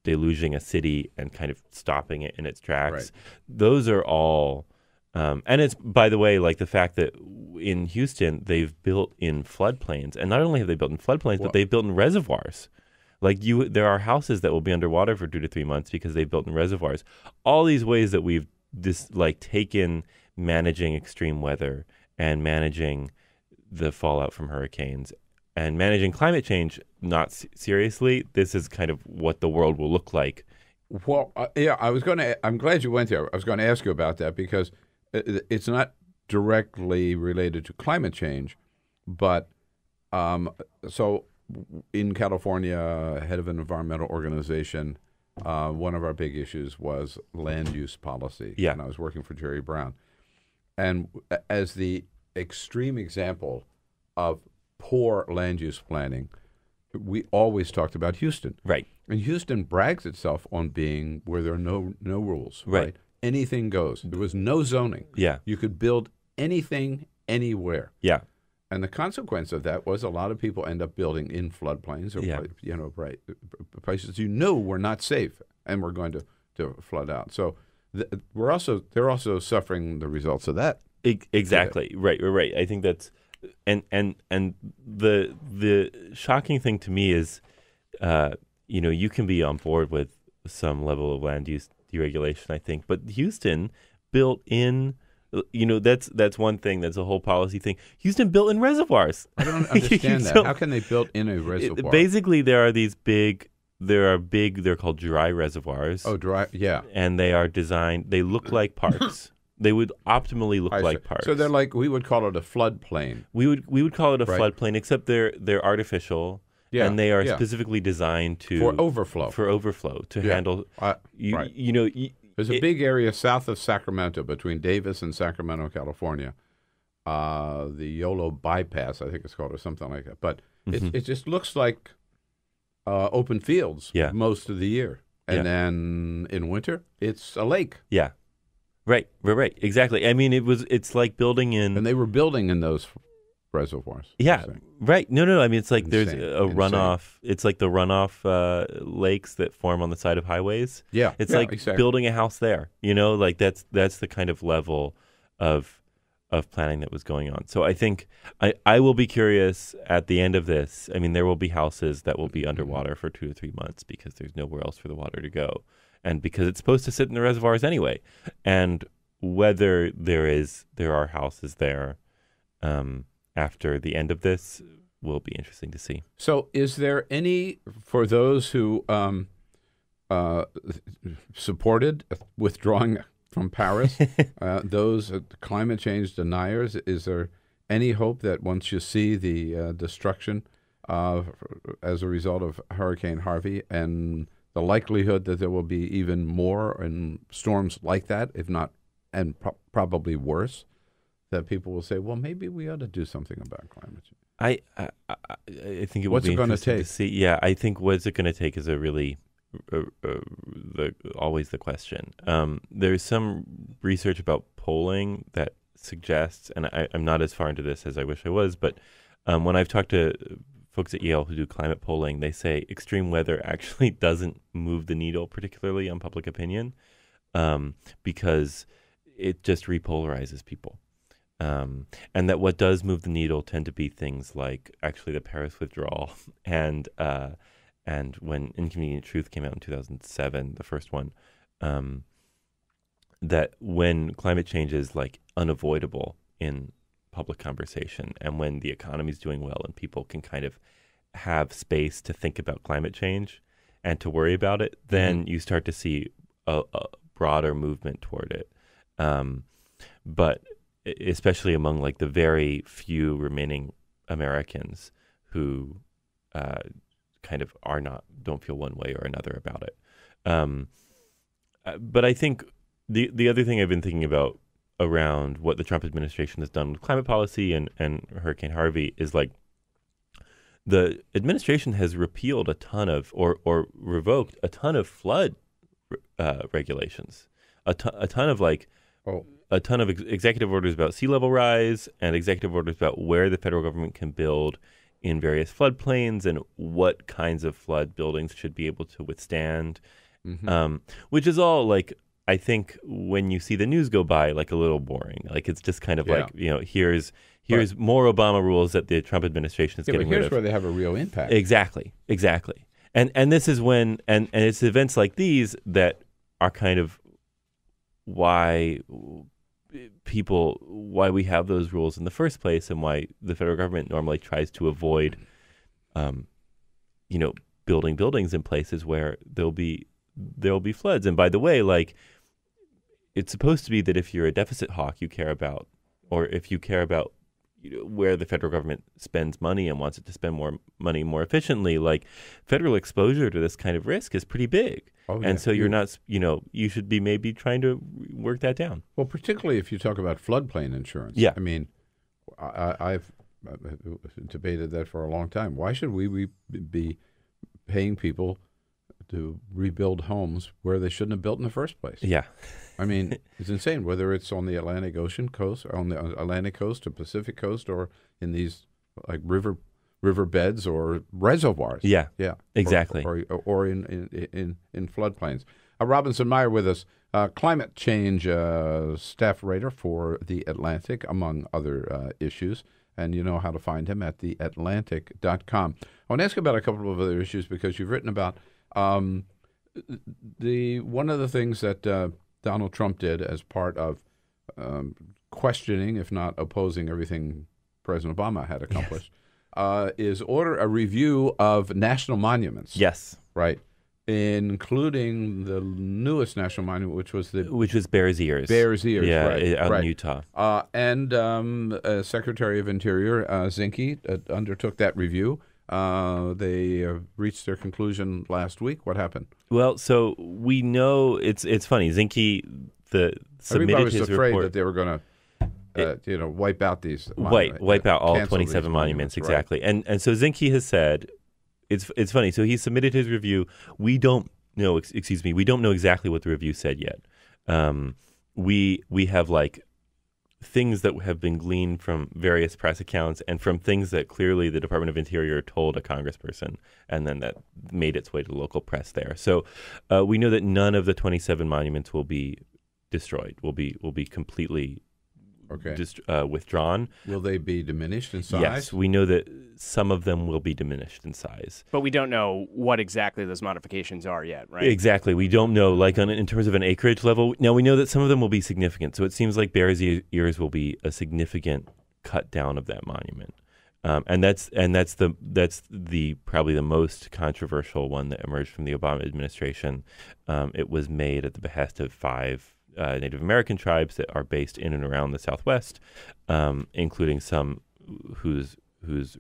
deluging a city and kind of stopping it in its tracks. Right. Those are all, and it's, by the way, the fact that in Houston they've built in floodplains, and not only have they built in floodplains, but they've built in reservoirs. There are houses that will be underwater for 2 to 3 months because they've built in reservoirs. All these ways that we've taken managing extreme weather and managing the fallout from hurricanes and managing climate change not seriously. This is kind of what the world will look like. Well, I'm glad you went there. I was going to ask you about that because it's not directly related to climate change, but so in California, head of an environmental organization, one of our big issues was land use policy. Yeah. And I was working for Jerry Brown. And as the extreme example of poor land use planning, we always talked about Houston. Right. And Houston brags itself on being where there are no rules. Right. Anything goes. There was no zoning. Yeah. You could build anything, anywhere. Yeah. And the consequence of that was a lot of people end up building in floodplains or places were not safe and were going to flood out. So they're also suffering the results of that. Exactly. Right. I think that's and the shocking thing to me is, you can be on board with some level of land use deregulation, I think, but Houston built in. That's one thing. That's a whole policy thing. Houston built in reservoirs. I don't understand that. How can they build in a reservoir? Basically, there are they're called dry reservoirs. Oh, dry, yeah. And they are designed, they look like parks. They would optimally look like parks. So they're like, we would call it a floodplain. We would call it a floodplain, except they're artificial. Yeah, and they are specifically designed for overflow to handle. There's a big area south of Sacramento between Davis and Sacramento, California. The YOLO bypass, I think it's called, or something like that. But it just looks like open fields most of the year. And then in winter, it's a lake. Yeah. Right. Exactly. I mean, it's like building in. And they were building in those reservoirs. Yeah. Right. No. I mean, it's like there's a runoff. It's like the runoff lakes that form on the side of highways. Yeah. It's like building a house there. Like that's the kind of level of planning that was going on. So I think I will be curious at the end of this. I mean, there will be houses that will be underwater for 2 to 3 months because there's nowhere else for the water to go. And because it's supposed to sit in the reservoirs anyway. And whether there are houses there after the end of this will be interesting to see. So is there any, for those who supported withdrawing from Paris, those climate change deniers, is there any hope that once you see the destruction as a result of Hurricane Harvey and the likelihood that there will be even more and storms like that, if not, and probably worse, that people will say, well, maybe we ought to do something about climate change? I think it would be interesting to see. Yeah, I think what's it going to take is a really always the question. There's some research about polling that suggests, and I'm not as far into this as I wish I was, but when I've talked to folks at Yale who do climate polling, they say extreme weather actually doesn't move the needle particularly on public opinion because it just repolarizes people. And that what does move the needle tend to be things like actually the Paris withdrawal and when Inconvenient Truth came out in 2007, the first one, that when climate change is like unavoidable in public conversation and when the economy is doing well and people can kind of have space to think about climate change and to worry about it, then you start to see a broader movement toward it. But especially among like the very few remaining Americans who kind of don't feel one way or another about it. But I think the other thing I've been thinking about around what the Trump administration has done with climate policy and Hurricane Harvey is like the administration has repealed a ton of or revoked a ton of flood regulations, a ton of executive orders about sea level rise and executive orders about where the federal government can build in various floodplains and what kinds of flood buildings should be able to withstand, which is all like, I think when you see the news go by, like a little boring. Like it's just kind of like, here's more Obama rules that the Trump administration is getting rid of. Here's where they have a real impact. Exactly. And this is when, and it's events like these that are kind of why we have those rules in the first place and why the federal government normally tries to avoid, building buildings in places where there'll be floods. And by the way, like it's supposed to be that if you're a deficit hawk, you care about, or if you care about where the federal government spends money and wants it to spend more money more efficiently, like federal exposure to this kind of risk is pretty big. And so you're not, you should be maybe trying to work that down. Well, particularly if you talk about floodplain insurance. Yeah. I mean, I've debated that for a long time. Why should we be paying people to rebuild homes where they shouldn't have built in the first place? Yeah. I mean, it's insane. Whether it's on the Atlantic Ocean coast, or on the Atlantic coast, or Pacific coast, or in these like riverbeds or reservoirs. Yeah, exactly. Or in floodplains. Robinson Meyer with us, climate change staff writer for The Atlantic, among other issues. And you know how to find him at theatlantic.com. I want to ask you about a couple of other issues because you've written about one of the things that Donald Trump did as part of questioning, if not opposing, everything President Obama had accomplished, is order a review of national monuments. Yes. Right. Including the newest national monument, which was Bears Ears. Bears Ears, yeah, right, out right. in Utah. And Secretary of Interior Zinke undertook that review. They reached their conclusion last week. What happened? Well, so we know it's funny. Zinke submitted Everybody was his afraid report. that they were going to wipe out these wipe out all 27 these monuments, right. exactly. And so Zinke has said. It's funny. So he submitted his review. We don't know. We don't know exactly what the review said yet. We have like things that have been gleaned from various press accounts and from things that clearly the Department of Interior told a congressperson, and then that made its way to local press there. So we know that none of the 27 monuments will be destroyed. Will be completely. Withdrawn. Will they be diminished in size? Yes, we know that some of them will be diminished in size. But we don't know what exactly those modifications are yet, right? Exactly. We don't know, like in terms of an acreage level. Now, we know that some of them will be significant. So it seems like Bears Ears will be a significant cut down of that monument. And that's the probably the most controversial one that emerged from the Obama administration. It was made at the behest of 5 Native American tribes that are based in and around the Southwest, including some whose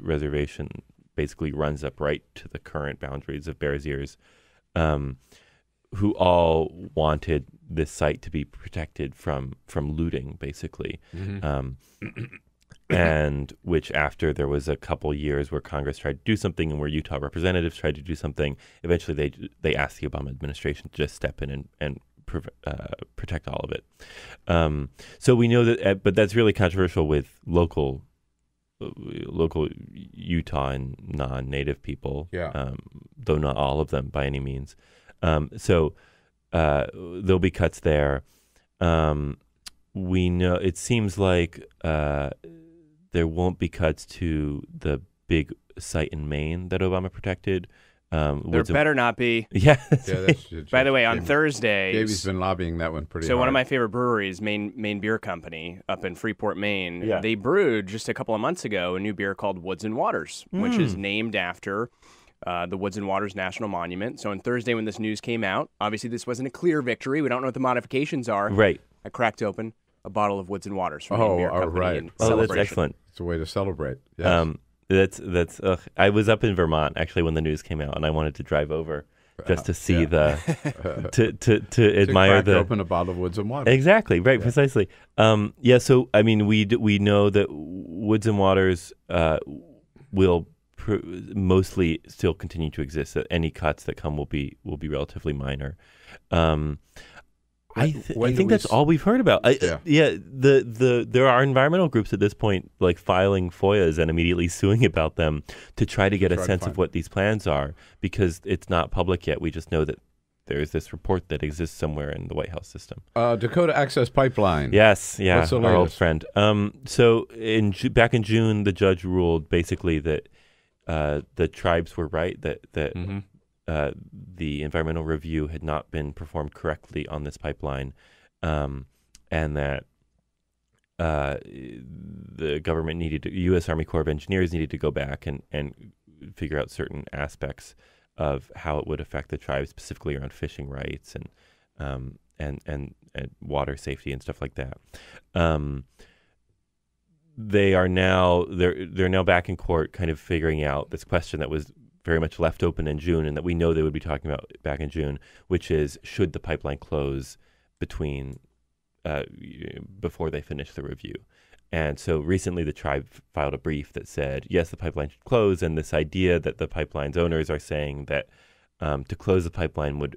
reservation basically runs up right to the current boundaries of Bears Ears, who all wanted this site to be protected from looting, basically. And which after there was a couple years where Congress tried to do something and where Utah representatives tried to do something, eventually they asked the Obama administration to just step in and protect all of it. So we know that, but that's really controversial with local Utah and non-native people, though not all of them by any means. So there'll be cuts there. We know it seems like there won't be cuts to the big site in Maine that Obama protected. There better not be. Yeah. By the way, on Thursday, Davey's been lobbying that one pretty hard. So one of my favorite breweries, Maine Beer Company, up in Freeport, Maine, Yeah. they brewed just a couple of months ago a new beer called Woods and Waters, which is named after the Woods and Waters National Monument. So on Thursday when this news came out, obviously this wasn't a clear victory. We don't know what the modifications are. Right. I cracked open a bottle of Woods and Waters from Maine Beer Company. Right. In Oh, that's celebration. excellent. It's a way to celebrate. Yes. That's. I was up in Vermont actually when the news came out, and I wanted to drive over just to see to admire to open a bottle of Woods and Waters. Exactly. Right. Yeah. Precisely. So I mean, we know that Woods and Waters will mostly still continue to exist. That any cuts that come will be relatively minor. I think that's all we've heard about. There are environmental groups at this point like filing FOIAs and immediately suing about them to try to get a sense of what these plans are, because it's not public yet. We just know that there's this report that exists somewhere in the White House system. Dakota Access Pipeline. Yes, yeah, What's the our old latest? friend. So back in June, the judge ruled basically that the tribes were right, that the environmental review had not been performed correctly on this pipeline, and that the government U.S. Army Corps of Engineers needed to go back and figure out certain aspects of how it would affect the tribes, specifically around fishing rights and water safety and stuff like that. They're now back in court, kind of figuring out this question that was very much left open in June, and that we know they would be talking about back in June, which is, should the pipeline close before they finish the review? And so recently the tribe filed a brief that said, yes, the pipeline should close, and this idea that the pipeline's owners are saying that to close the pipeline would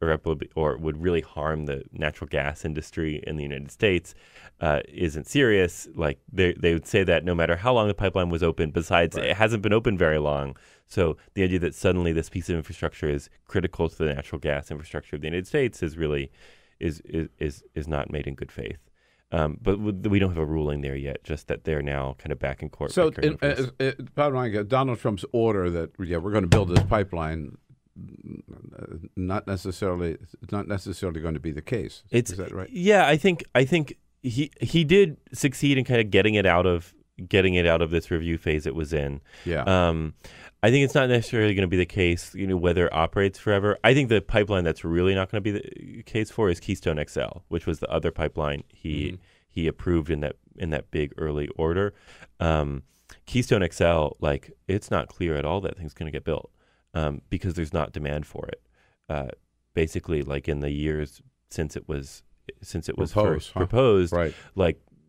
or would really harm the natural gas industry in the United States isn't serious. Like they would say that no matter how long the pipeline was open, besides it hasn't been open very long. So the idea that suddenly this piece of infrastructure is critical to the natural gas infrastructure of the United States is really is not made in good faith. But we don't have a ruling there yet, just that they're now kind of back in court. So, Donald Trump's order that, we're going to build this pipeline, not necessarily going to be the case. Is that right? Yeah, I think he did succeed in kind of getting it out of this review phase it was in. Yeah. I think it's not necessarily going to be the case, whether it operates forever. I think the pipeline that's really not going to be the case for is Keystone XL, which was the other pipeline he approved in that big early order. Keystone XL, it's not clear at all that thing's going to get built because there's not demand for it. Basically, in the years since it was first proposed, right.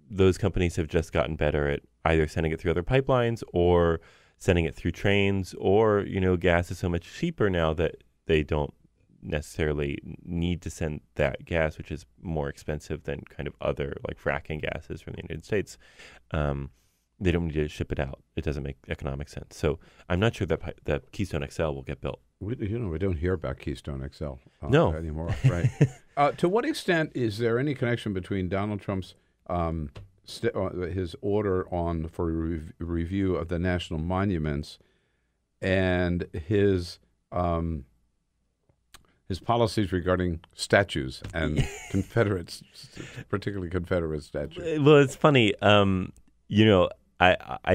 Those companies have just gotten better at either sending it through other pipelines or sending it through trains, or, gas is so much cheaper now that they don't necessarily need to send that gas, which is more expensive than kind of other fracking gases from the United States. They don't need to ship it out. It doesn't make economic sense. So I'm not sure that Keystone XL will get built. We don't hear about Keystone XL anymore, right? To what extent is there any connection between Donald Trump's his order for review of the national monuments and his policies regarding statues and Confederates, particularly Confederate statues? Well, it's funny. I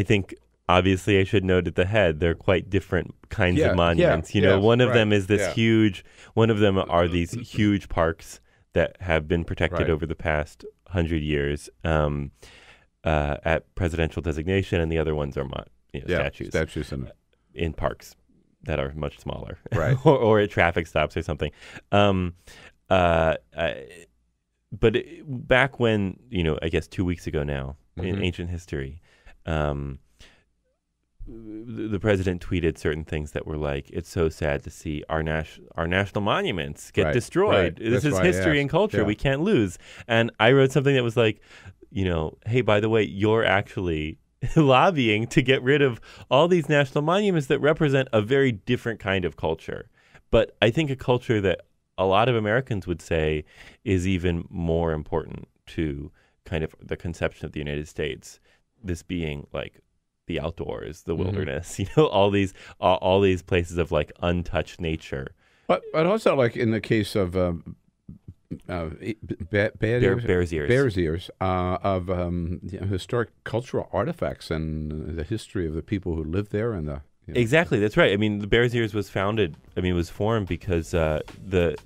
think obviously I should note at the head they're quite different kinds of monuments. One of them is this huge. One of them are these huge parks that have been protected over the past 100 years at presidential designation, and the other ones are statues in parks that are much smaller, right? or at traffic stops or something. But back when, I guess 2 weeks ago now, in ancient history, the president tweeted certain things that were it's so sad to see our national monuments get destroyed. Right. This is history and culture. Yeah. We can't lose. And I wrote something that was hey, by the way, you're actually lobbying to get rid of all these national monuments that represent a very different kind of culture. But I think a culture that a lot of Americans would say is even more important to kind of the conception of the United States. This being the outdoors, the wilderness, all these places of untouched nature. But also in the case of Bears Ears of historic cultural artifacts and the history of the people who lived there and the Exactly, that's right. I mean, the Bears Ears was formed because the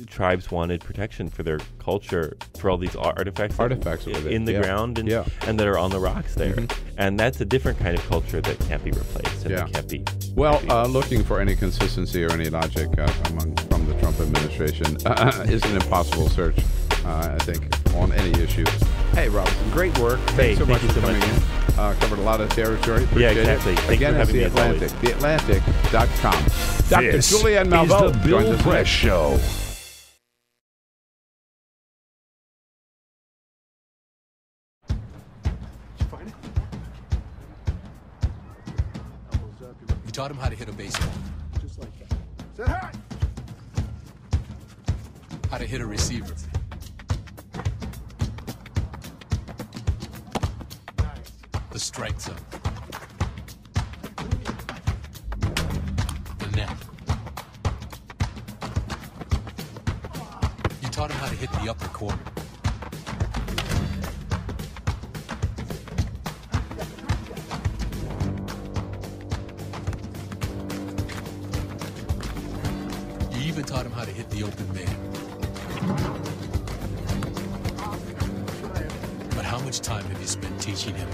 tribes wanted protection for their culture, for all these artifacts in the ground and that are on the rocks there. And that's a different kind of culture that can't be replaced. And that can't be. Well, looking for any consistency or any logic from the Trump administration is an impossible search, I think, on any issue. Hey, Robinson, great work. Thanks so much for coming in. Covered a lot of territory. Appreciate exactly. it. Again, it's The Atlantic. TheAtlantic.com. Dr. Julianne Malveaux is the Bill Press Show. You taught him how to hit a baseball. Just like that. Say hi. How to hit a receiver. The strike zone. The net. You taught him how to hit the upper corner. You even taught him how to hit the open man. But how much time have you spent teaching him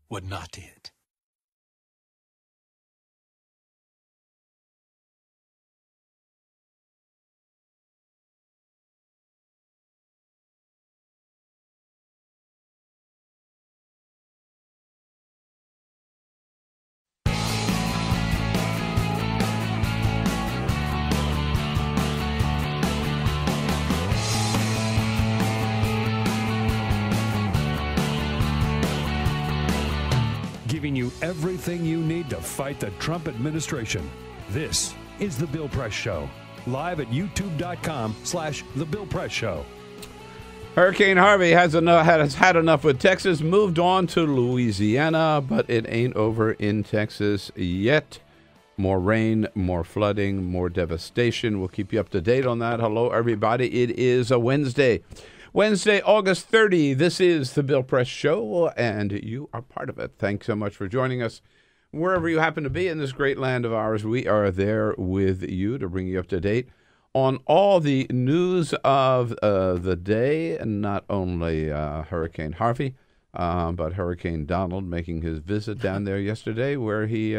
what not to hit? everything you need to fight the Trump administration. This is The Bill Press Show, live at youtube.com/The Bill Press Show. Hurricane Harvey has had enough with Texas, moved on to Louisiana, but it ain't over in Texas yet. More rain, more flooding, more devastation. We'll keep you up to date on that. Hello, everybody. It is a Wednesday, August 30. This is the Bill Press Show, and you are part of it. Thanks so much for joining us. Wherever you happen to be in this great land of ours, we are there with you to bring you up to date on all the news of the day, and not only Hurricane Harvey, but Hurricane Donald making his visit down there yesterday, where he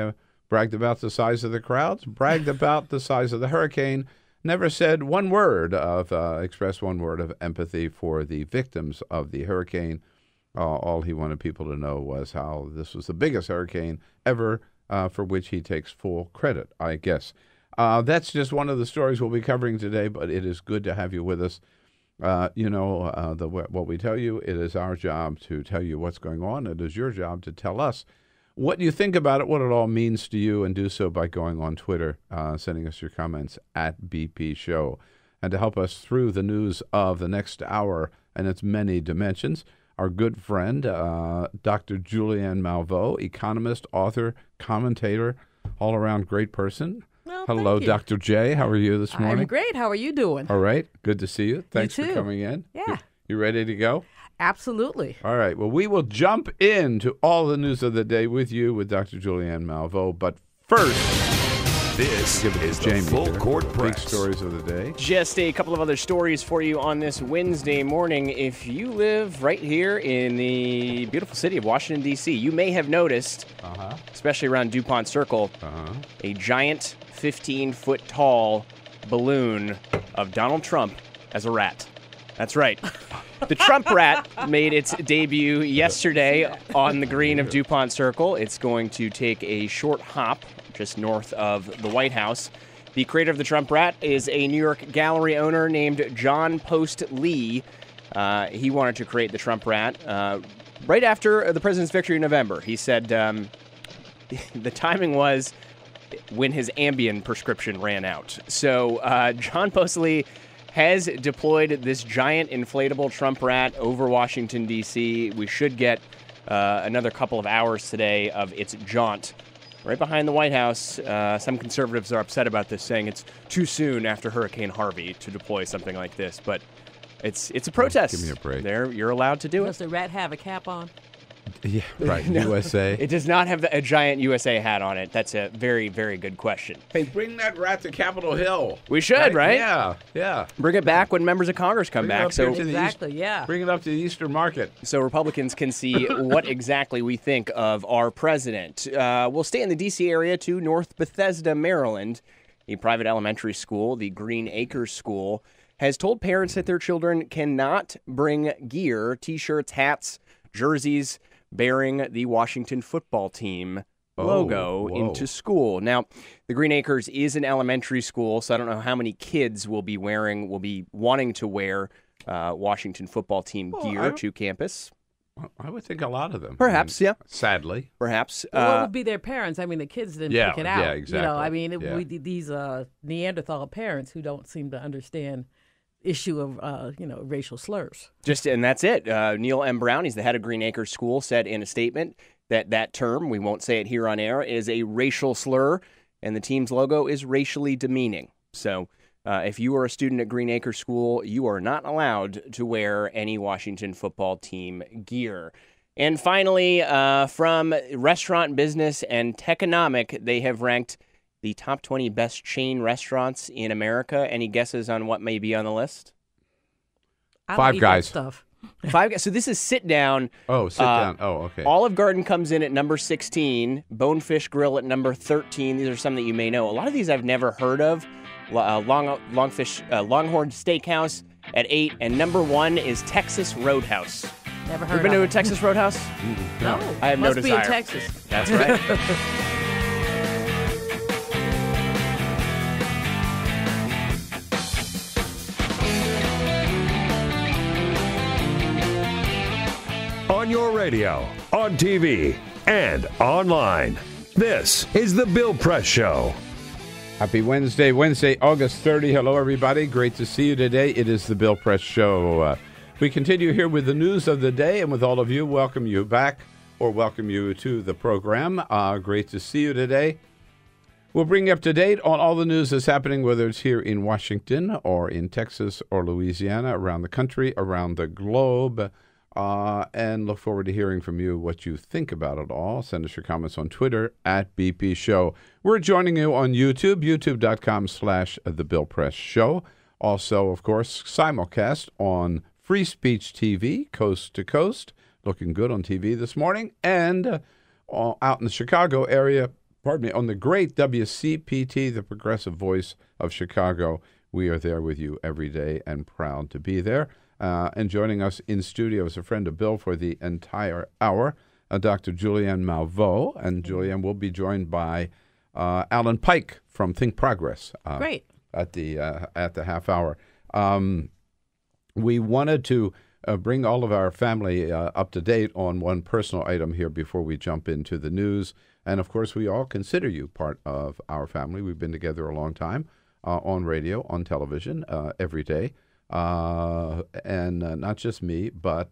bragged about the size of the crowds, bragged about the size of the hurricane, never said one word of, expressed one word of empathy for the victims of the hurricane. All he wanted people to know was how this was the biggest hurricane ever, for which he takes full credit, I guess. That's just one of the stories we'll be covering today, but it is good to have you with us. What we tell you, it is our job to tell you what's going on. It is your job to tell us what you think about it, what it all means to you, and do so by going on Twitter, sending us your comments at BP Show. And to help us through the news of the next hour and its many dimensions, our good friend, Dr. Julianne Malveaux, economist, author, commentator, all-around great person. Well, hello, Dr. J. How are you this morning? I'm great. How are you doing? All right. Good to see you. Thanks You too. for coming in. Yeah. You ready to go? Absolutely. All right. Well, we will jump into all the news of the day with you, with Dr. Julianne Malveaux. But first, this is Jamie the Full here. Court Big Press. stories of the day. Just a couple of other stories for you on this Wednesday morning. If you live right here in the beautiful city of Washington, D.C., you may have noticed, especially around DuPont Circle, a giant 15-foot tall balloon of Donald Trump as a rat. That's right. The Trump rat made its debut yesterday on the green of DuPont Circle. It's going to take a short hop just north of the White House. The creator of the Trump rat is a New York gallery owner named John Post Lee. He wanted to create the Trump rat right after the president's victory in November. He said the timing was when his Ambien prescription ran out. So John Post Lee has deployed this giant inflatable Trump rat over Washington, D.C. We should get another couple of hours today of its jaunt right behind the White House. Some conservatives are upset about this, saying it's too soon after Hurricane Harvey to deploy something like this. But it's a protest. Give me a break. You're allowed to do it. Does the rat have a cap on? Yeah, right. No, USA. It does not have a giant USA hat on it. That's a very, very good question. Hey, bring that rat to Capitol Hill. We should, right? Yeah. Bring it back when members of Congress come back. Exactly, yeah. Bring it up to the Eastern Market. So Republicans can see what exactly we think of our president. We'll stay in the D.C. area to North Bethesda, Maryland. A private elementary school, the Green Acres School, has told parents that their children cannot bring gear, T-shirts, hats, jerseys, bearing the Washington football team logo into school. Now, the Green Acres is an elementary school, so I don't know how many kids will be wanting to wear Washington football team gear to campus. I would think a lot of them. Perhaps, yeah. Sadly. Perhaps. What would be their parents? I mean, the kids didn't pick it out. Yeah, exactly. These Neanderthal parents who don't seem to understand issue of racial slurs. And that's it. Neil M. Brown, he's the head of Green Acres School, said in a statement that term, we won't say it here on air, is a racial slur, and the team's logo is racially demeaning. So if you are a student at Green Acres School, you are not allowed to wear any Washington football team gear. And finally, from Restaurant Business and Techonomic, they have ranked the top 20 best chain restaurants in America. Any guesses on what may be on the list? Five Guys. Stuff. Five Guys. So this is sit down. Oh, sit down. Oh, okay. Olive Garden comes in at number 16. Bonefish Grill at number 13. These are some that you may know. A lot of these I've never heard of. Longhorn Steakhouse at 8. And number 1 is Texas Roadhouse. Never heard Ever been of to a it. Texas Roadhouse? No. I have no Must be desire. in Texas. That's right. On your radio, on TV, and online. This is The Bill Press Show. Happy Wednesday, August 30. Hello, everybody. Great to see you today. It is The Bill Press Show. We continue here with the news of the day, and with all of you, welcome you back or welcome you to the program. Great to see you today. We'll bring you up to date on all the news that's happening, whether it's here in Washington or in Texas or Louisiana, around the country, around the globe, and look forward to hearing from you what you think about it all. Send us your comments on Twitter at BP Show. We're joining you on YouTube, youtube.com/The Bill Press Show. Also, of course, simulcast on Free Speech TV, coast to coast. Looking good on TV this morning. And out in the Chicago area, on the great WCPT, the progressive voice of Chicago. We are there with you every day and proud to be there. And joining us in studio is a friend of Bill for the entire hour, Dr. Julianne Malveaux. And Julianne will be joined by Alan Pyke from ThinkProgress. Great. At the half hour. We wanted to bring all of our family up to date on one personal item here before we jump into the news. And, of course, we all consider you part of our family. We've been together a long time on radio, on television, every day. And not just me, but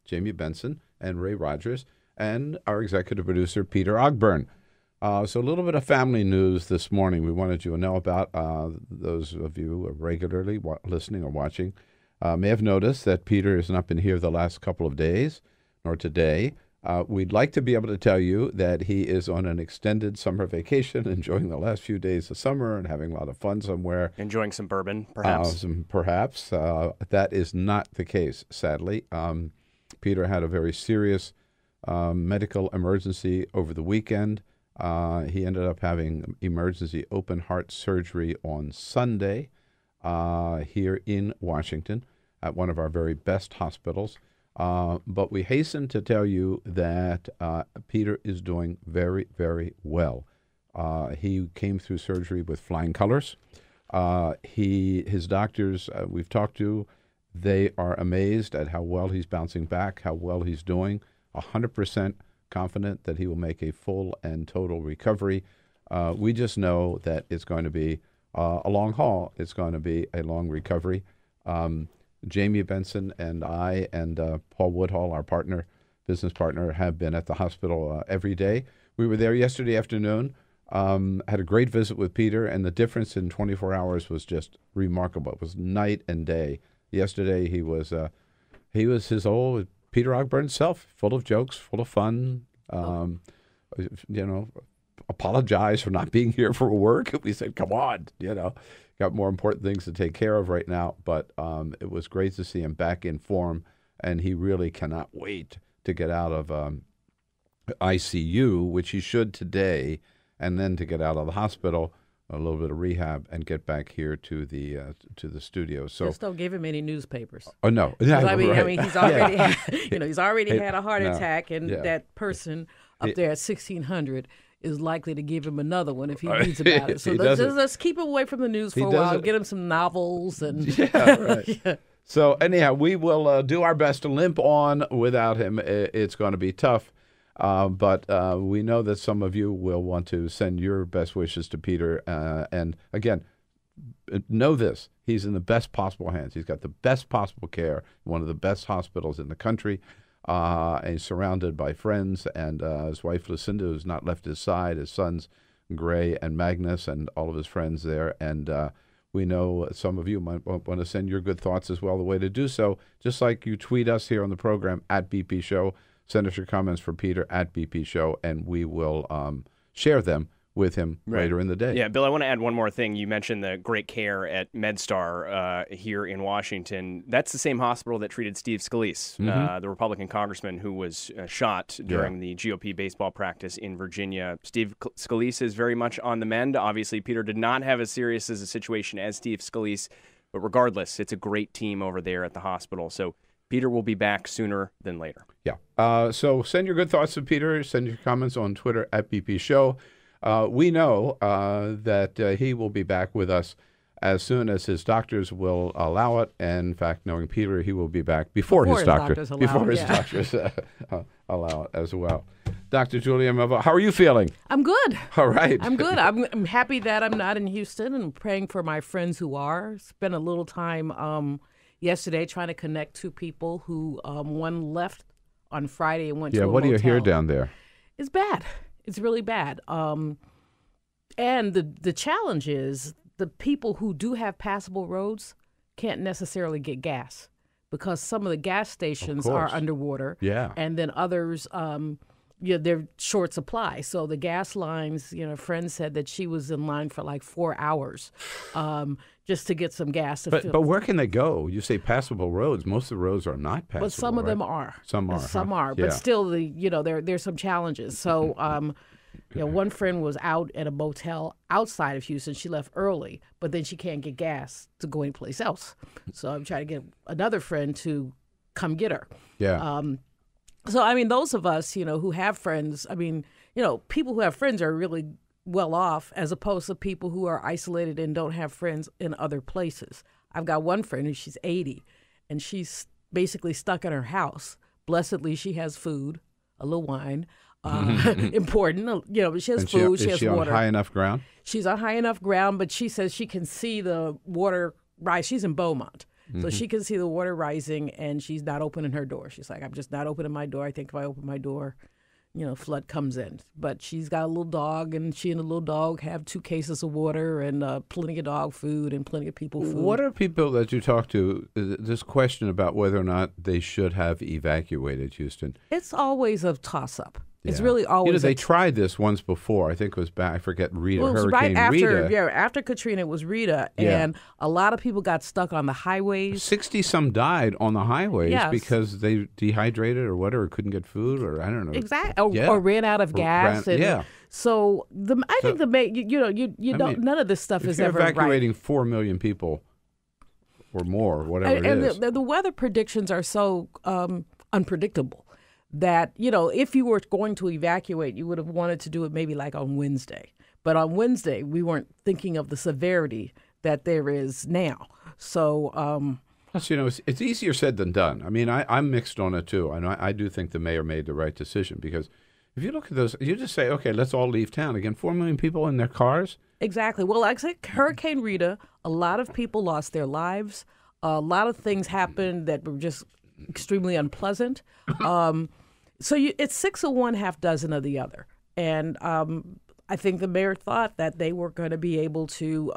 Jamie Benson and Ray Rogers and our executive producer, Peter Ogburn. So a little bit of family news this morning we wanted you to know about. Those of you who are regularly listening or watching may have noticed that Peter has not been here the last couple of days, nor today. We'd like to be able to tell you that he is on an extended summer vacation, enjoying the last few days of summer and having a lot of fun somewhere. Enjoying some bourbon, perhaps. Perhaps. That is not the case, sadly. Peter had a very serious medical emergency over the weekend. He ended up having emergency open heart surgery on Sunday here in Washington at one of our very best hospitals. But we hasten to tell you that Peter is doing very, very well. He came through surgery with flying colors. His doctors we've talked to, they are amazed at how well he's bouncing back, how well he's doing, 100% confident that he will make a full and total recovery. We just know that it's going to be a long haul. It's going to be a long recovery. Jamie Benson and I and Paul Woodhall, our business partner, have been at the hospital every day. We were there yesterday afternoon, had a great visit with Peter, and the difference in 24 hours was just remarkable. It was night and day. Yesterday he was his old Peter Ogburn self, full of jokes, full of fun. Apologized for not being here for work. We said, come on, got more important things to take care of right now. But it was great to see him back in form, and he really cannot wait to get out of ICU, which he should today, and then to get out of the hospital, a little bit of rehab, and get back here to the studio. So just don't give him any newspapers. Oh no! I mean, he's already he's already had a heart attack, and that person up there at 1600 is likely to give him another one if he reads about it. So let's keep him away from the news for a while. Get him some novels and right. So anyhow, we will do our best to limp on without him. It's going to be tough. But we know that some of you will want to send your best wishes to Peter. And again, know this, he's in the best possible hands. He's got the best possible care, one of the best hospitals in the country. And he's surrounded by friends and his wife, Lucinda, who's not left his side, his sons, Gray and Magnus, and all of his friends there. And we know some of you might want to send your good thoughts as well. The way to do so, just like you tweet us here on the program at BP Show, send us your comments for Peter at BP Show, and we will share them with him later in the day. Yeah, Bill, I want to add one more thing. You mentioned the great care at MedStar here in Washington. That's the same hospital that treated Steve Scalise, the Republican congressman who was shot during the GOP baseball practice in Virginia. Steve Scalise is very much on the mend. Obviously, Peter did not have as serious as a situation as Steve Scalise, but regardless, it's a great team over there at the hospital. So Peter will be back sooner than later. Yeah. So send your good thoughts to Peter. Send your comments on Twitter at BP Show. We know that he will be back with us as soon as his doctors will allow it. And in fact, knowing Peter, he will be back before his doctors allow it as well. Dr. Julianne Malveaux. How are you feeling? I'm good. All right. I'm good. I'm happy that I'm not in Houston and praying for my friends who are. Spent a little time yesterday trying to connect two people who one left on Friday and went to a motel. What do you hear down there? It's bad. It's really bad. And the challenge is the people who do have passable roads can't necessarily get gas because some of the gas stations are underwater. Yeah. And then others, they're short supply. So the gas lines, a friend said that she was in line for like 4 hours just to get some gas. But where can they go? You say passable roads. Most of the roads are not passable. But some of them are. Some are. Some are. But still, there's some challenges. So, one friend was out at a motel outside of Houston. She left early, but then she can't get gas to go anyplace else. So I'm trying to get another friend to come get her. Yeah. So, those of us, who have friends, people who have friends are really well off as opposed to people who are isolated and don't have friends in other places. I've got one friend who she's 80, and she's basically stuck in her house. Blessedly, she has food, a little wine, important, but she has food, she has water. Is she on high enough ground? She's on high enough ground, but she says she can see the water rise. She's in Beaumont. So she can see the water rising, and she's not opening her door. She's like, I'm just not opening my door. I think if I open my door, flood comes in. But she's got a little dog, and she and the little dog have 2 cases of water and plenty of dog food and plenty of people food. What are people that you talk to, this question about whether or not they should have evacuated Houston? It's always a toss-up. It's really always. They tried this once before. I think it was back. I forget Rita. Well, it was Hurricane right after, Rita. Yeah, after Katrina, it was Rita, and a lot of people got stuck on the highways. 60-some died on the highways because they dehydrated or whatever, couldn't get food, or I don't know. Exactly, or ran out of gas. So I think none of this stuff is ever right. If you're evacuating 4 million people or more, whatever it is. And the weather predictions are so unpredictable that, if you were going to evacuate, you would have wanted to do it maybe like on Wednesday. But on Wednesday, we weren't thinking of the severity that there is now. So, plus, it's easier said than done. I'm mixed on it too. I do think the mayor made the right decision because if you look at those, you just say, okay, let's all leave town. Again, 4 million people in their cars. Exactly. Well, like I said, Hurricane Rita, a lot of people lost their lives. A lot of things happened that were just extremely unpleasant. So it's 6 of one, half dozen of the other. And I think the mayor thought that they were going to be able to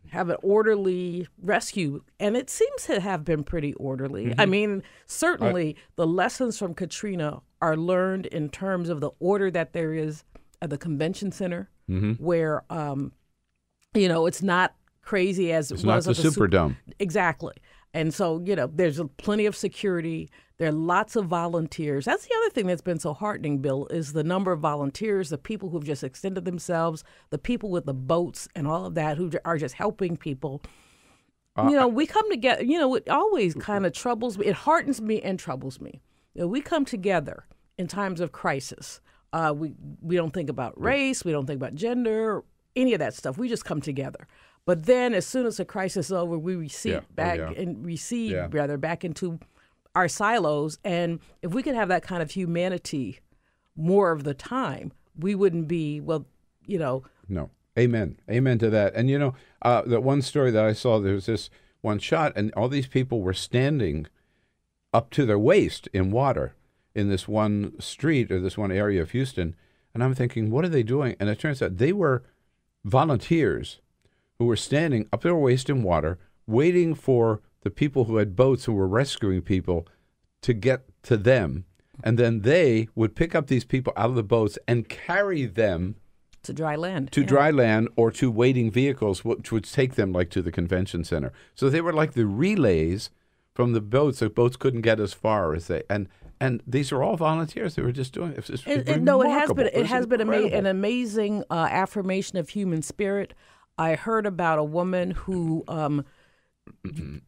have an orderly rescue. And it seems to have been pretty orderly. Certainly the lessons from Katrina are learned in terms of the order that there is at the convention center, where, it's not crazy as it's it was not the Superdome. Exactly. And so, there's plenty of security. There are lots of volunteers. That's the other thing that's been so heartening, Bill, is the number of volunteers, the people who've just extended themselves, the people with the boats and all of that who are just helping people. We come together. It always kind of troubles me. It heartens me and troubles me. We come together in times of crisis. We don't think about race. We don't think about gender, any of that stuff. We just come together. But then as soon as the crisis is over, we recede back into our silos. And if we could have that kind of humanity more of the time, we wouldn't be, No. Amen. Amen to that. And, that one story that I saw, there was this one shot, and all these people were standing up to their waist in water in this one street or this one area of Houston. And I'm thinking, what are they doing? And it turns out they were volunteers who were standing up to their waist in water, waiting for the people who had boats who were rescuing people to get to them. And then they would pick up these people out of the boats and carry them to dry land. Dry land or to waiting vehicles, which would take them like to the convention center. So they were like the relays from the boats. The boats couldn't get as far as they and these are all volunteers. They were just doing it. It has been an amazing affirmation of human spirit. I heard about a woman who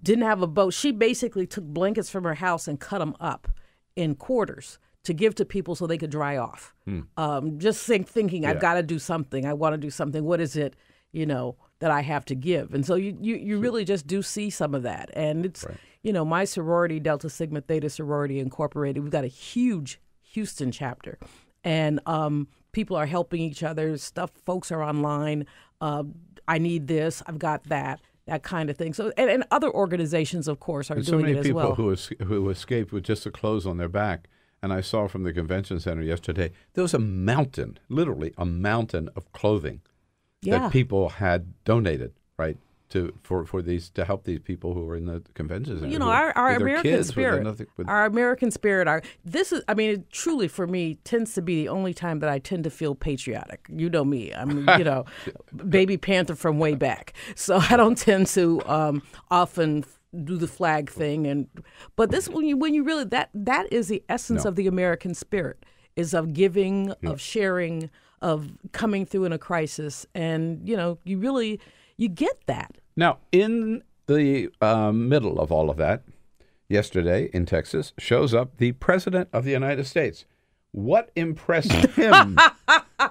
didn't have a boat. She basically took blankets from her house and cut them up in quarters to give to people so they could dry off. Just thinking, I've got to do something. I want to do something. What is it, that I have to give? And so you really just do see some of that. And it's, my sorority, Delta Sigma Theta Sorority Incorporated, we've got a huge Houston chapter. and people are helping each other. Folks are online. I need this. I've got that. That kind of thing. So, and other organizations, of course, are doing it as well. So many people who escaped with just the clothes on their back. And I saw from the convention center yesterday, there was a mountain, literally a mountain of clothing that people had donated, right, to help these people who were in the convention center. You know, our American spirit, our American spirit. Truly for me tends to be the only time that I tend to feel patriotic. You know me. I mean, baby Panther from way back. So I don't tend to often do the flag thing, but this when you really that is the essence of the American spirit, is of giving, of sharing, of coming through in a crisis, and you get that. Now, in the middle of all of that, yesterday in Texas, shows up the President of the United States. What impressed him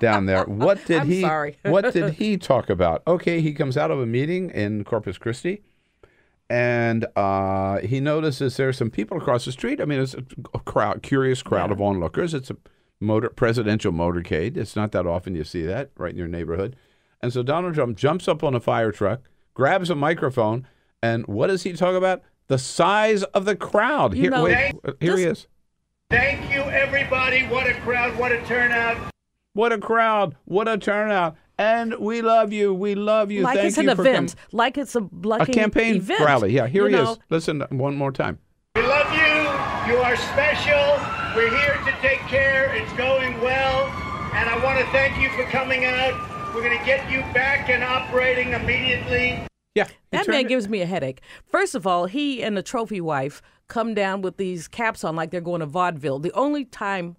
down there? What did what did he talk about? Okay, he comes out of a meeting in Corpus Christi, and he notices there's some people across the street. I mean, it's a curious crowd of onlookers. It's a presidential motorcade. It's not that often you see that right in your neighborhood. And so Donald Trump jumps up on a fire truck, grabs a microphone, and what does he talk about? The size of the crowd. Here he is. Thank you, everybody. What a crowd. What a turnout. What a crowd. What a turnout. And we love you. We love you. Like Thank it's you an for event. Like it's a campaign event. rally. Yeah, here he is. Listen one more time. We love you. You are special. We're here to take care. It's going well. And I want to thank you for coming out. We're going to get you back and operating immediately. Yeah. That man gives me a headache. First of all, he and the trophy wife come down with these caps on like they're going to vaudeville. The only time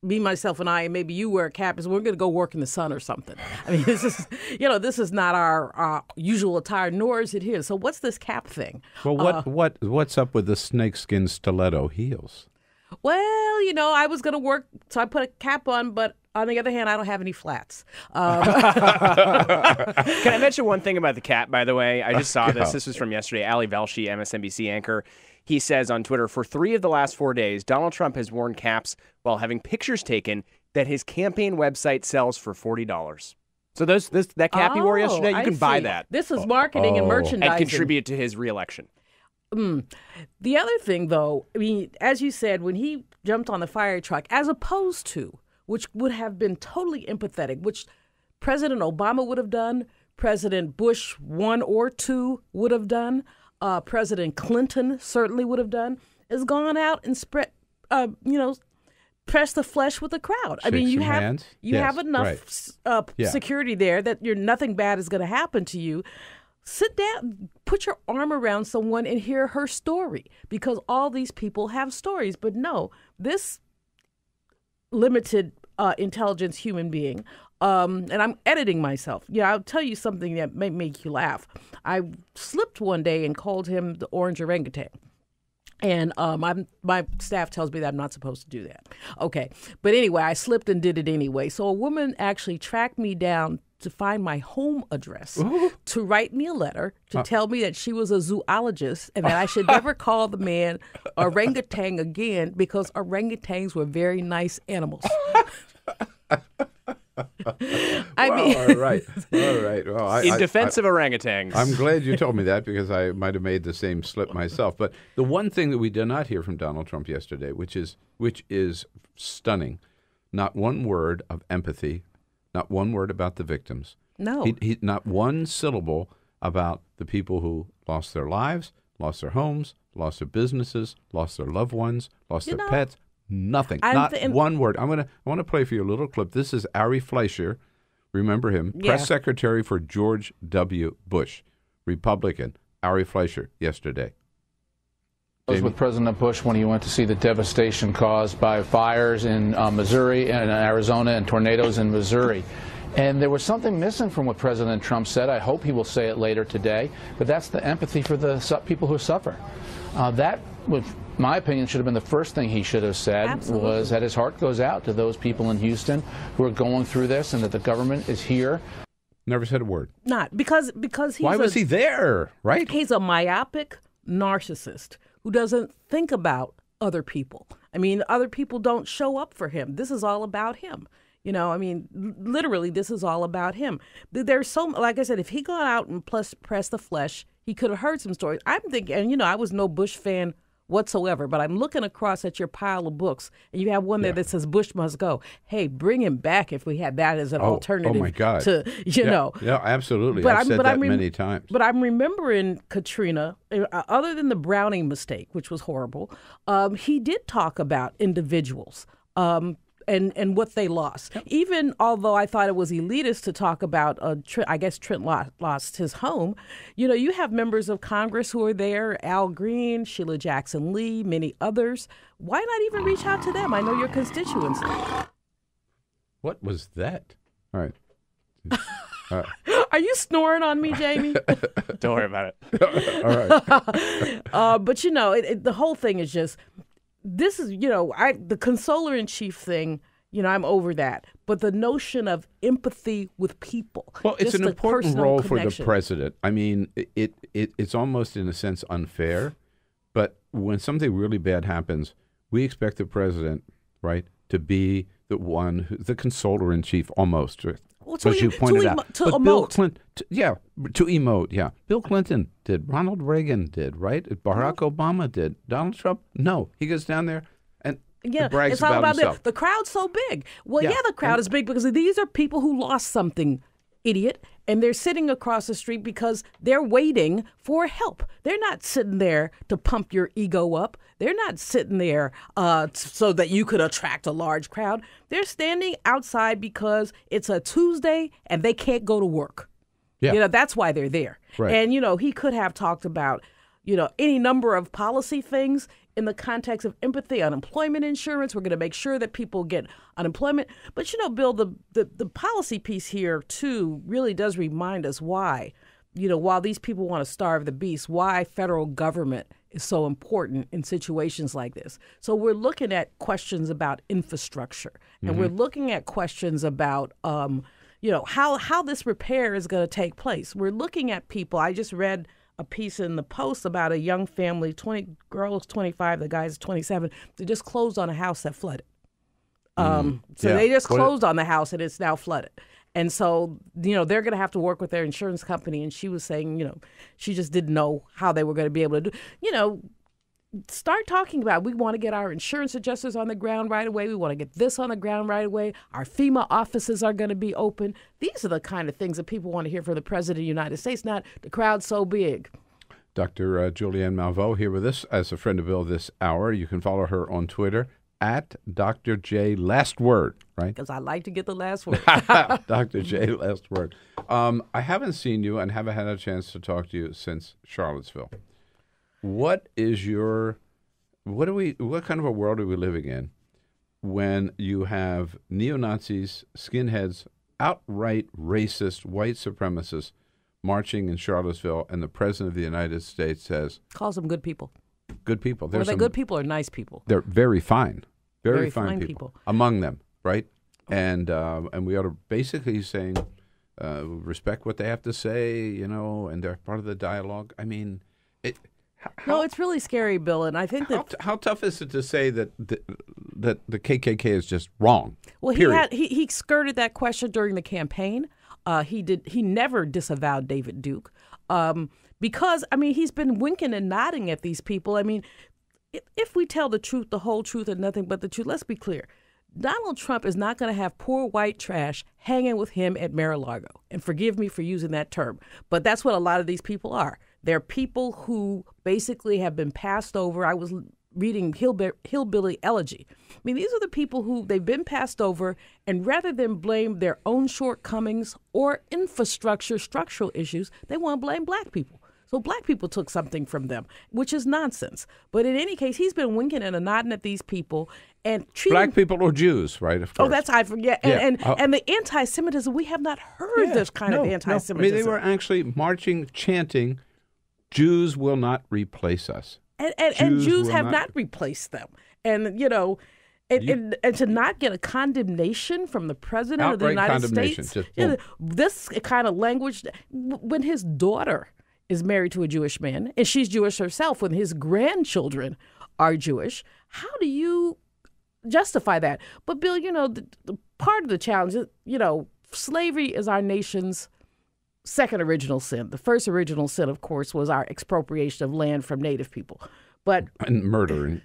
me, myself, and I, and maybe you wear a cap is we're going to go work in the sun or something. I mean, this is not our usual attire, nor is it here. So what's this cap thing? Well, what's up with the snakeskin stiletto heels? Well, I was going to work, so I put a cap on, but on the other hand, I don't have any flats. Can I mention one thing about the cap, by the way? I just saw this. This was from yesterday. Ali Velshi, MSNBC anchor. He says on Twitter, for 3 of the last 4 days, Donald Trump has worn caps while having pictures taken that his campaign website sells for $40. So that cap he wore yesterday, you can buy that. This is marketing and merchandising. And contribute to his reelection. The other thing, though, I mean, as you said, when he jumped on the fire truck, as opposed to, which would have been totally empathetic, which President Obama would have done, President Bush 1 or 2 would have done, President Clinton certainly would have done, is gone out and press the flesh with the crowd. I mean, you have enough security there that nothing bad is going to happen to you. Sit down, put your arm around someone and hear her story, because all these people have stories. But no, this limited intelligence human being, and I'm editing myself. Yeah, I'll tell you something that may make you laugh. I slipped one day and called him the orange orangutan. And my staff tells me that I'm not supposed to do that. Okay. But anyway, I slipped and did it anyway. So a woman actually tracked me down to find my home address, to write me a letter, to tell me that she was a zoologist and that I should never call the man orangutan again, because orangutans were very nice animals. All right. Well, in defense of orangutans. I'm glad you told me that, because I might have made the same slip myself. But the one thing that we did not hear from Donald Trump yesterday, which is stunning, not one word of empathy, not one word about the victims. No. He not one syllable about the people who lost their lives, lost their homes, lost their businesses, lost their loved ones, lost their pets. Nothing. Not one word. I want to play for you a little clip. This is Ari Fleischer. Remember him? Yeah. Press Secretary for George W. Bush, Republican. Ari Fleischer yesterday. I was with President Bush when he went to see the devastation caused by fires in Missouri and Arizona and tornadoes in Missouri. And there was something missing from what President Trump said. I hope he will say it later today. But that's the empathy for the people who suffer. That, in my opinion, should have been the first thing he should have said. Absolutely. Was that his heart goes out to those people in Houston who are going through this, and that the government is here. Never said a word. Not because he's Why was he there, right? He's a myopic narcissist who doesn't think about other people. I mean, other people don't show up for him. This is all about him. You know, I mean, literally, this is all about him. There's so, like I said, if he got out and pressed the flesh, he could have heard some stories. I'm thinking, and you know, I was no Bush fan whatsoever, but I'm looking across at your pile of books, and you have one there that says Bush must go. Hey, bring him back if we had that as an alternative. Oh my God! To you know, yeah, absolutely. I've said that many times. But I'm remembering Katrina. Other than the Browning mistake, which was horrible, he did talk about individuals. And what they lost. Yep. Even although I thought it was elitist to talk about, I guess Trent lost his home. You know, you have members of Congress who are there, Al Green, Sheila Jackson Lee, many others. Why not even reach out to them? I know your constituents. What was that? All right. Are you snoring on me, Jamie? Don't worry about it. All right. But, you know, the whole thing is just... This is, you know, the consoler-in-chief thing, you know, I'm over that. But the notion of empathy with people. Well, it's an important role for the president. I mean, it's almost, in a sense, unfair. But when something really bad happens, we expect the president, right, to be the one, the consoler-in-chief almost. Well, as you pointed out. To but emote. Bill Clinton, to emote, yeah. Bill Clinton did. Ronald Reagan did, right? Barack Obama did. Donald Trump, no. He goes down there and brags it's all about himself. The crowd's so big. Well, the crowd is big because these are people who lost something, idiot, and they're sitting across the street because they're waiting for help. They're not sitting there to pump your ego up. They're not sitting there so that you could attract a large crowd. They're standing outside because it's a Tuesday and they can't go to work. Yeah. You know, that's why they're there. Right. And, you know, he could have talked about, you know, any number of policy things in the context of empathy, unemployment insurance. We're going to make sure that people get unemployment. But, you know, Bill, the policy piece here, too, really does remind us why, you know, while these people want to starve the beast, why federal government is so important in situations like this. So we're looking at questions about infrastructure, and we're looking at questions about, you know, how this repair is going to take place. We're looking at people. I just read a piece in the Post about a young family, girl is 25, the guy's 27. They just closed on a house that flooded. They just closed on the house and it's now flooded. And so, you know, they're going to have to work with their insurance company. And she was saying, you know, she just didn't know how they were going to be able to do, you know, start talking about, we want to get our insurance adjusters on the ground right away. We want to get this on the ground right away. Our FEMA offices are going to be open. These are the kind of things that people want to hear from the President of the United States, not the crowd's so big. Dr. Julianne Malveaux here with us as a friend of Bill this hour. You can follow her on Twitter at Dr. J. Last Word, right? Because I like to get the last word. Dr. J. Last Word. I haven't seen you and haven't had a chance to talk to you since Charlottesville. What kind of a world are we living in when you have neo-Nazis, skinheads, outright racist, white supremacists marching in Charlottesville, and the President of the United States says... Calls them good people. Good people. Are they good people or nice people? They're very fine. Very fine people. Among them, right? And we ought to basically saying, respect what they have to say, you know, and they're part of the dialogue. I mean... it's really scary, Bill, and I think how tough is it to say that the KKK is just wrong? Well, he skirted that question during the campaign. He never disavowed David Duke because I mean he's been winking and nodding at these people. I mean, if we tell the truth, the whole truth, and nothing but the truth, let's be clear. Donald Trump is not going to have poor white trash hanging with him at Mar-a-Lago. And forgive me for using that term, but that's what a lot of these people are. They're people who basically have been passed over. I was reading Hillbilly Elegy. I mean, these are the people who they've been passed over, and rather than blame their own shortcomings or structural issues, they want to blame black people. So black people took something from them, which is nonsense. But in any case, he's been winking and nodding at these people and treating black people or Jews, right? Of course. Oh, that's I forget. And the anti-Semitism, we have not heard this kind of anti-Semitism. I mean, they were actually marching, chanting, "Jews will not replace us." And Jews have not replaced them. And, you know, and to not get a condemnation from the President of the United States, this kind of language, when his daughter is married to a Jewish man, and she's Jewish herself, when his grandchildren are Jewish. How do you justify that? But Bill, the part of the challenge is, slavery is our nation's second original sin. The first original sin, of course, was our expropriation of land from Native people. And murdering.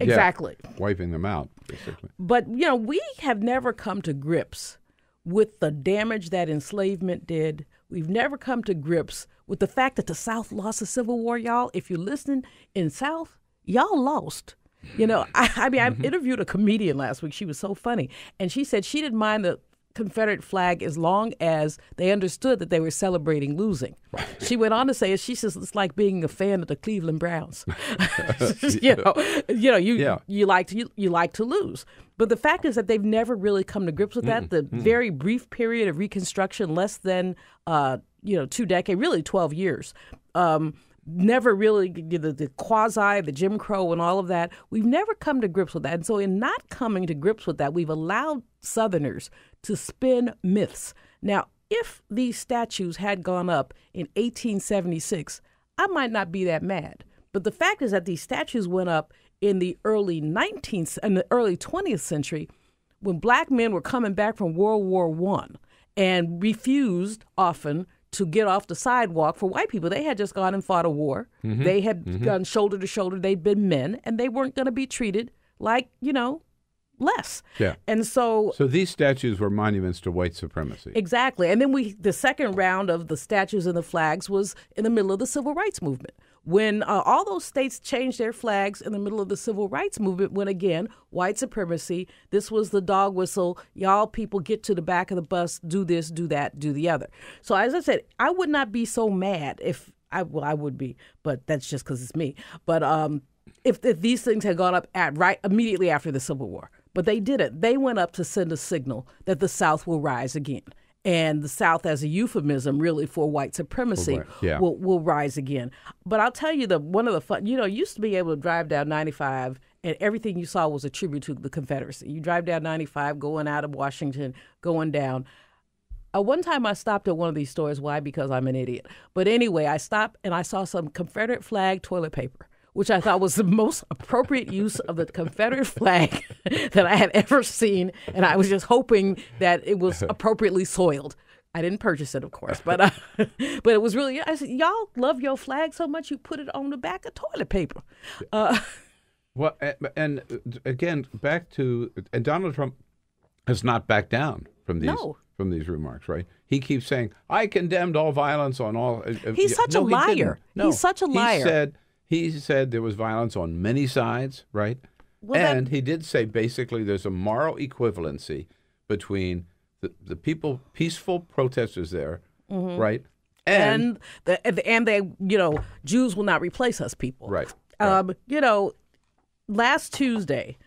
Exactly. Wiping them out, basically. But, we have never come to grips with the damage that enslavement did. We've never come to grips with the fact that the South lost the Civil War, y'all. If you listen in South, y'all lost. I interviewed a comedian last week. She was so funny. And she said she didn't mind the Confederate flag as long as they understood that they were celebrating losing. She went on to say, she says, it's like being a fan of the Cleveland Browns. You like to lose. But the fact is that they've never really come to grips with that. The very brief period of Reconstruction, less than 2 decades, really 12 years. Never really, the quasi, the Jim Crow and all of that, we've never come to grips with that. And so in not coming to grips with that, we've allowed Southerners to spin myths. Now, if these statues had gone up in 1876, I might not be that mad. But the fact is that these statues went up in the early 19th and the early 20th century when black men were coming back from World War I and refused often to get off the sidewalk for white people. They had just gone and fought a war. They had gone shoulder to shoulder. They'd been men, and they weren't going to be treated like, less. Yeah. And so these statues were monuments to white supremacy. Exactly. And then the second round of the statues and the flags was in the middle of the Civil Rights Movement. When all those states changed their flags in the middle of the Civil Rights Movement, when again, white supremacy, this was the dog whistle, y'all people get to the back of the bus, do this, do that, do the other. So as I said, I would not be so mad if, I would be, but that's just because it's me. But if these things had gone up immediately after the Civil War. But they didn't. They went up to send a signal that the South will rise again. And the South, as a euphemism, really, for white supremacy, will rise again. But I'll tell you, one of the fun, you used to be able to drive down 95, and everything you saw was a tribute to the Confederacy. You drive down 95, going out of Washington, going down. One time I stopped at one of these stores. Why? Because I'm an idiot. But anyway, I stopped, and I saw some Confederate flag toilet paper, which I thought was the most appropriate use of the Confederate flag that I had ever seen. And I was just hoping that it was appropriately soiled. I didn't purchase it, of course, but it was really, I said, y'all love your flag so much you put it on the back of toilet paper. Well, and again, back to, and Donald Trump has not backed down from these remarks, right? He keeps saying, I condemned all violence on all. He's such a liar. He's such a liar. He said there was violence on many sides, right? Well, he did say basically there's a moral equivalency between the people, peaceful protesters there, right? And they, Jews will not replace us people. Right. Last Tuesday,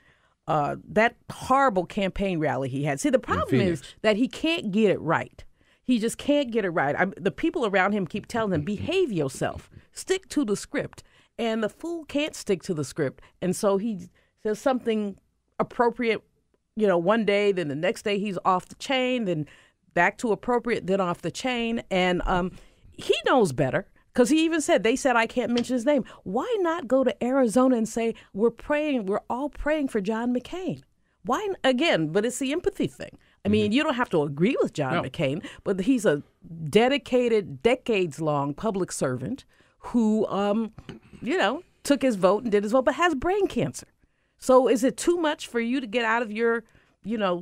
that horrible campaign rally he had. See, the problem is that he can't get it right. He just can't get it right. The people around him keep telling him, behave yourself, stick to the script. And the fool can't stick to the script. And so he says something appropriate, one day, then the next day he's off the chain, then back to appropriate, then off the chain. And he knows better because he even said, they said I can't mention his name. Why not go to Arizona and say, we're all praying for John McCain? Why, again, but it's the empathy thing. I mean, you don't have to agree with John McCain, but he's a dedicated, decades-long public servant who, took his vote and did his vote, but has brain cancer. So is it too much for you to get out of your,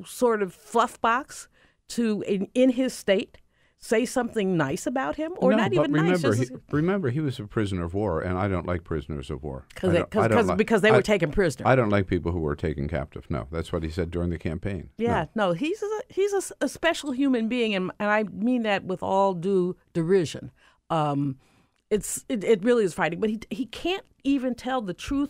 sort of fluff box to, in his state, say something nice about him? Or not even nice? Remember, he was a prisoner of war, and I don't like prisoners of war. Because they were taken prisoner. I don't like people who were taken captive. No, that's what he said during the campaign. Yeah, no he's a special human being, and I mean that with all due derision. It really is frightening, but he can't even tell the truth.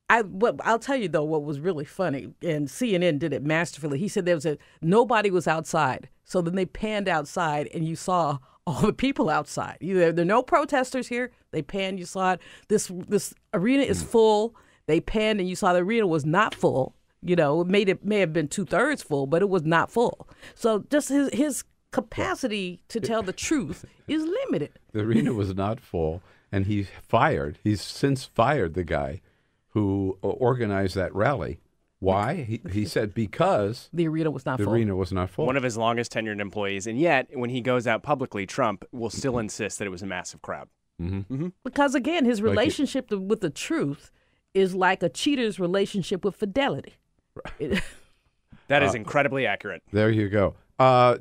I'll tell you though what was really funny, and CNN did it masterfully. He said nobody was outside, so then they panned outside, and you saw all the people outside. There are no protesters here. They panned, you saw it. This arena is full. They panned, and you saw the arena was not full. It may have been 2/3 full, but it was not full. So just his capacity to tell the truth is limited. The arena was not full, and he's since fired the guy who organized that rally. Why? He said because the arena was not full. The arena was not full. One of his longest tenured employees. And yet, when he goes out publicly, Trump will still insist that it was a massive crowd. Because, again, his relationship with the truth is like a cheater's relationship with fidelity. That is incredibly accurate. There you go.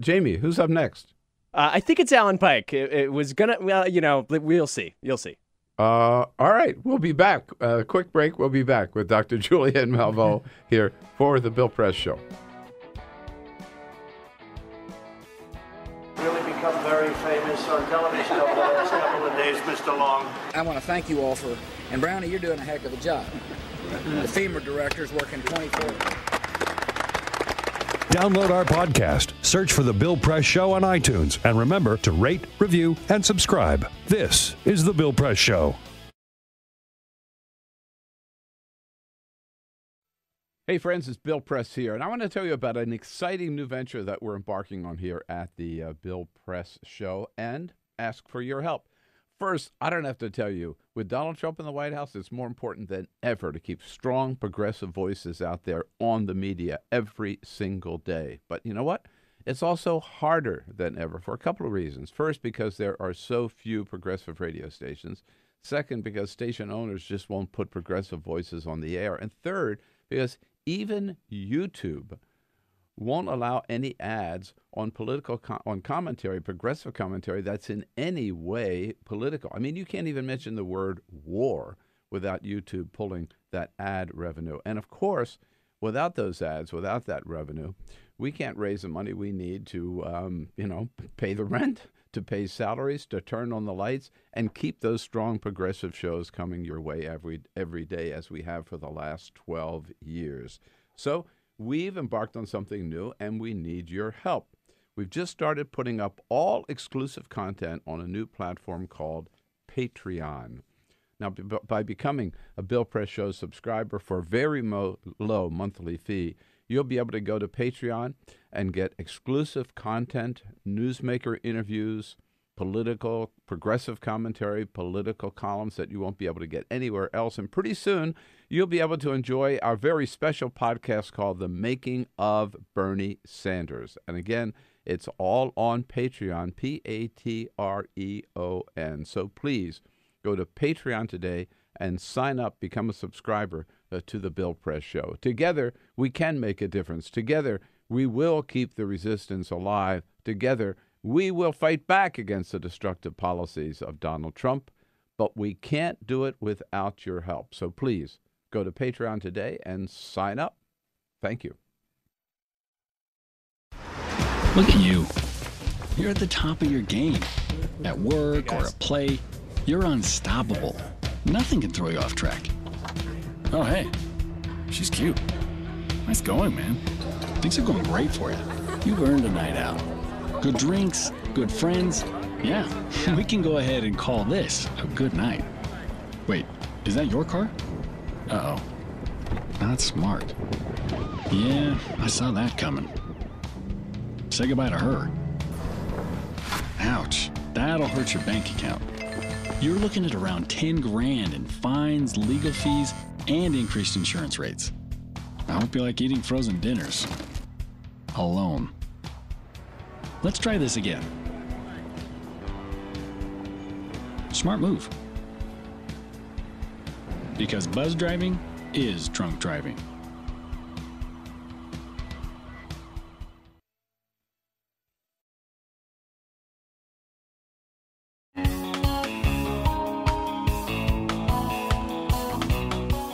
Jamie, who's up next? I think it's Alan Pyke. It was going to, well, we'll see. You'll see. All right, we'll be back. Quick break. We'll be back with Dr. Julianne Malveaux here for the Bill Press Show. Really become very famous on television over the last couple of days, Mr. Long. I want to thank you all for, and Brownie, you're doing a heck of a job. The FEMA director's working 24 hours. Download our podcast, search for The Bill Press Show on iTunes, and remember to rate, review, and subscribe. This is The Bill Press Show. Hey friends, it's Bill Press here, and I want to tell you about an exciting new venture that we're embarking on here at the Bill Press Show and ask for your help. First, I don't have to tell you, with Donald Trump in the White House, it's more important than ever to keep strong progressive voices out there on the media every single day. But you know what? It's also harder than ever for a couple of reasons. First, because there are so few progressive radio stations. Second, because station owners just won't put progressive voices on the air. And third, because even YouTube won't allow any ads on on commentary, progressive commentary that's in any way political. I mean, you can't even mention the word war without YouTube pulling that ad revenue. And of course, without those ads, without that revenue, we can't raise the money we need to, pay the rent, to pay salaries, to turn on the lights, and keep those strong progressive shows coming your way every day as we have for the last 12 years. So we've embarked on something new, and we need your help. We've just started putting up all exclusive content on a new platform called Patreon. Now, by becoming a Bill Press Show subscriber for a very low monthly fee, you'll be able to go to Patreon and get exclusive content, newsmaker interviews, political, progressive commentary, political columns that you won't be able to get anywhere else. And pretty soon, you'll be able to enjoy our very special podcast called The Making of Bernie Sanders. And again, it's all on Patreon, Patreon. So please go to Patreon today and sign up, become a subscriber to the Bill Press Show. Together, we can make a difference. Together, we will keep the resistance alive. Together, we will fight back against the destructive policies of Donald Trump, but we can't do it without your help. So please go to Patreon today and sign up. Thank you. Look at you. You're at the top of your game. At work or at play, you're unstoppable. Nothing can throw you off track. Oh, hey, she's cute. Nice going, man. Things are going great for you. You've earned a night out. Good drinks, good friends. Yeah, we can go ahead and call this a good night. Wait, is that your car? Uh-oh. Not smart. Yeah, I saw that coming. Say goodbye to her. Ouch, that'll hurt your bank account. You're looking at around 10 grand in fines, legal fees, and increased insurance rates. I hope you like eating frozen dinners. Alone. Let's try this again. Smart move. Because buzz driving is drunk driving.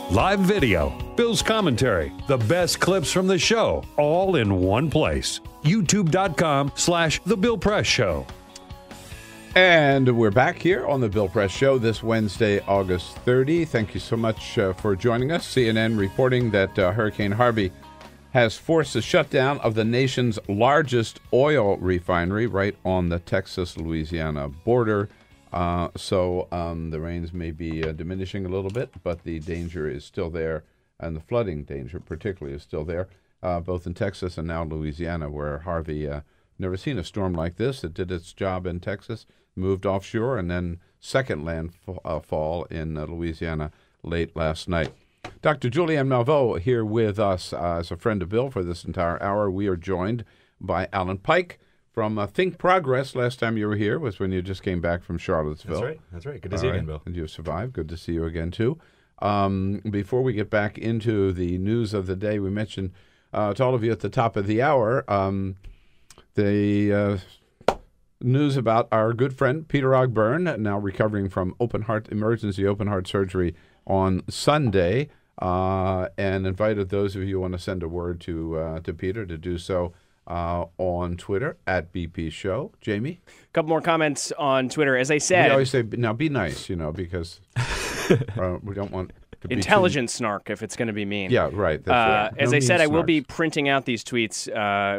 Live video, Bill's commentary, the best clips from the show, all in one place. YouTube.com/The Bill Press Show. And we're back here on the Bill Press Show this Wednesday, August 30. Thank you so much for joining us. CNN reporting that Hurricane Harvey has forced the shutdown of the nation's largest oil refinery right on the Texas-Louisiana border. So the rains may be diminishing a little bit, but the danger is still there, and the flooding danger particularly is still there, both in Texas and now Louisiana, where Harvey, never seen a storm like this. It did its job in Texas, moved offshore, and then second landfall in Louisiana late last night. Dr. Julianne Malveaux here with us as a friend of Bill for this entire hour. We are joined by Alan Pyke from ThinkProgress. Last time you were here was when you just came back from Charlottesville. That's right. Good to see you again, Bill. And you survived. Good to see you again, too. Before we get back into the news of the day, we mentioned to all of you at the top of the hour the news about our good friend Peter Ogburn, now recovering from emergency open heart surgery on Sunday, and invited those of you who want to send a word to Peter to do so on Twitter at BP Show. Jamie? A couple more comments on Twitter. As I said, we always say, now be nice, because we don't want to be intelligent snark if it's going to be mean. Yeah, right. That's right. As I said, I will be printing out these tweets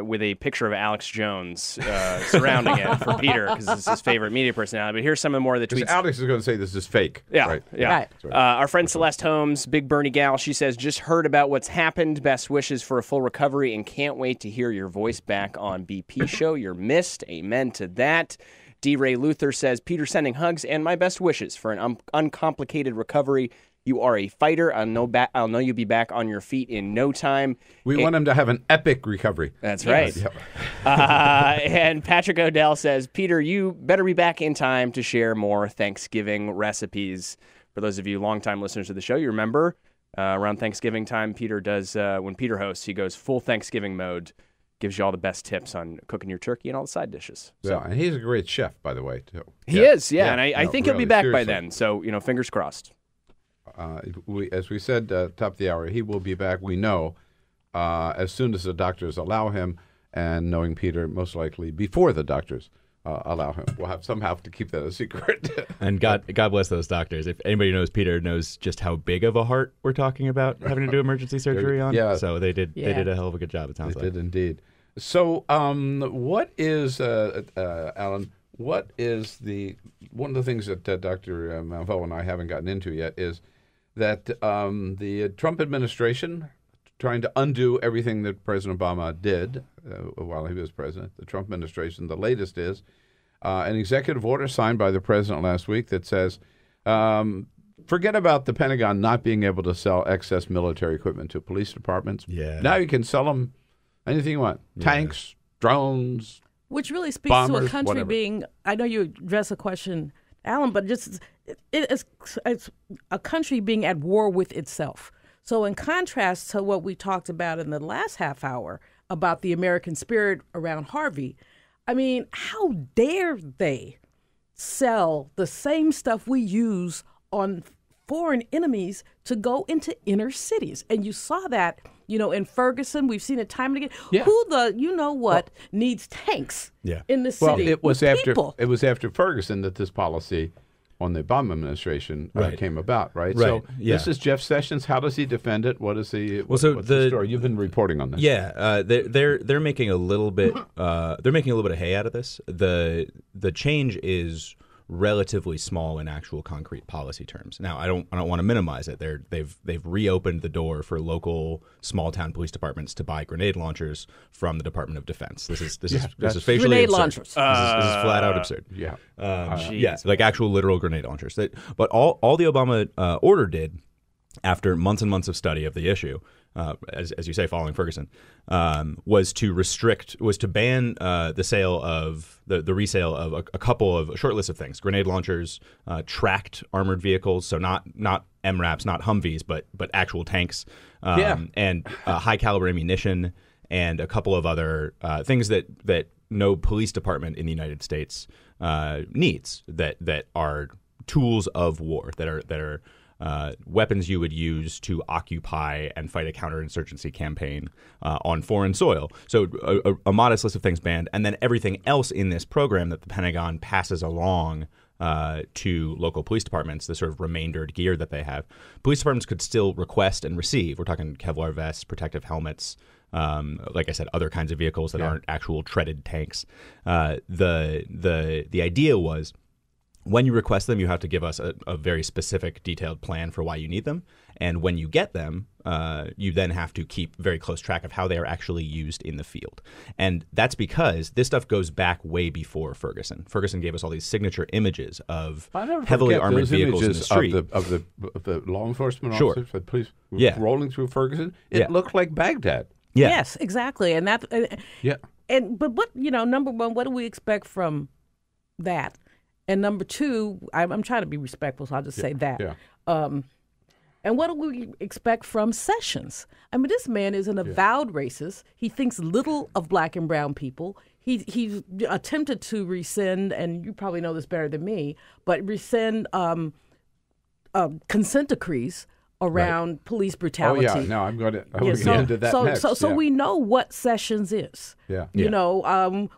with a picture of Alex Jones surrounding it for Peter because it's his favorite media personality. But here's some more of the tweets. Alex is going to say this is fake. Yeah, right. Yeah. Right. Our friend Celeste Holmes, Big Bernie gal, she says, just heard about what's happened. Best wishes for a full recovery and can't wait to hear your voice back on BP Show. You're missed. Amen to that. D. Ray Luther says, Peter sending hugs and my best wishes for an uncomplicated recovery. You are a fighter. I'll know you'll be back on your feet in no time. We want him to have an epic recovery. That's right. Yep. And Patrick Odell says, Peter, you better be back in time to share more Thanksgiving recipes. For those of you longtime listeners of the show, you remember around Thanksgiving time, Peter does, when Peter hosts, he goes full Thanksgiving mode, gives you all the best tips on cooking your turkey and all the side dishes. So. Yeah, and he's a great chef, by the way, too. He is, yeah. And I think he'll be back by then. So, fingers crossed. As we said, top of the hour, he will be back. We know as soon as the doctors allow him, and knowing Peter, most likely before the doctors allow him. We'll have somehow to keep that a secret. And God bless those doctors. If anybody knows Peter, knows just how big of a heart we're talking about having to do emergency surgery on. Yeah. So they did a hell of a good job. It sounds like they did indeed. So, what is Alan? What is one of the things that Dr. Malveaux and I haven't gotten into yet is that the Trump administration trying to undo everything that President Obama did while he was president. The Trump administration, the latest is an executive order signed by the president last week that says, forget about the Pentagon not being able to sell excess military equipment to police departments. Yeah. Now you can sell them anything you want. Yeah. Tanks, drones, which really speaks bombers, to a country whatever. being, I know you address a question, Alan, but just it's a country being at war with itself. So in contrast to what we talked about in the last half hour about the American spirit around Harvey, I mean, how dare they sell the same stuff we use on foreign enemies to go into inner cities? And you saw that, in Ferguson. We've seen it time and again. Yeah. Who needs tanks in the city? Well, it was people? It was after Ferguson that this policy on the Obama administration came about, right? Right. So this is Jeff Sessions. How does he defend it? What is he? What's the story? You've been reporting on this. Yeah, they're making a little bit of hay out of this. The change is relatively small in actual concrete policy terms. Now, I don't want to minimize it. They've reopened the door for local small town police departments to buy grenade launchers from the Department of Defense. This is facially grenade absurd. launchers. This is flat out absurd. Yeah, like actual literal grenade launchers. But all the Obama order did, after months and months of study of the issue, as you say, following Ferguson, was to ban the sale of the resale of a short list of things: grenade launchers, tracked armored vehicles, so not MRAPs, not Humvees, but actual tanks, and high caliber ammunition, and a couple of other things that no police department in the United States needs, that are tools of war, that are weapons you would use to occupy and fight a counterinsurgency campaign on foreign soil. So a modest list of things banned, and then everything else in this program that the Pentagon passes along to local police departments, the sort of remaindered gear that they have. Police departments could still request and receive. We're talking Kevlar vests, protective helmets, like I said, other kinds of vehicles that aren't actual treaded tanks. The idea was, when you request them, you have to give us a very specific, detailed plan for why you need them. And when you get them, you then have to keep very close track of how they are actually used in the field. And that's because this stuff goes back way before Ferguson. Ferguson gave us all these signature images of heavily armored vehicles in the street. Of the law enforcement Sure. officers, the police Yeah. rolling through Ferguson. It looked like Baghdad. Yeah. Yes, exactly. And that. Yeah. But what, number one, what do we expect from that? And number two, I'm trying to be respectful, so I'll just say that. Yeah. And what do we expect from Sessions? I mean, this man is an avowed racist. He thinks little of black and brown people. He's attempted to rescind, and you probably know this better than me, but rescind consent decrees around police brutality. Oh, yeah. No, I'm going to get into that next. So we know what Sessions is. Yeah. You know,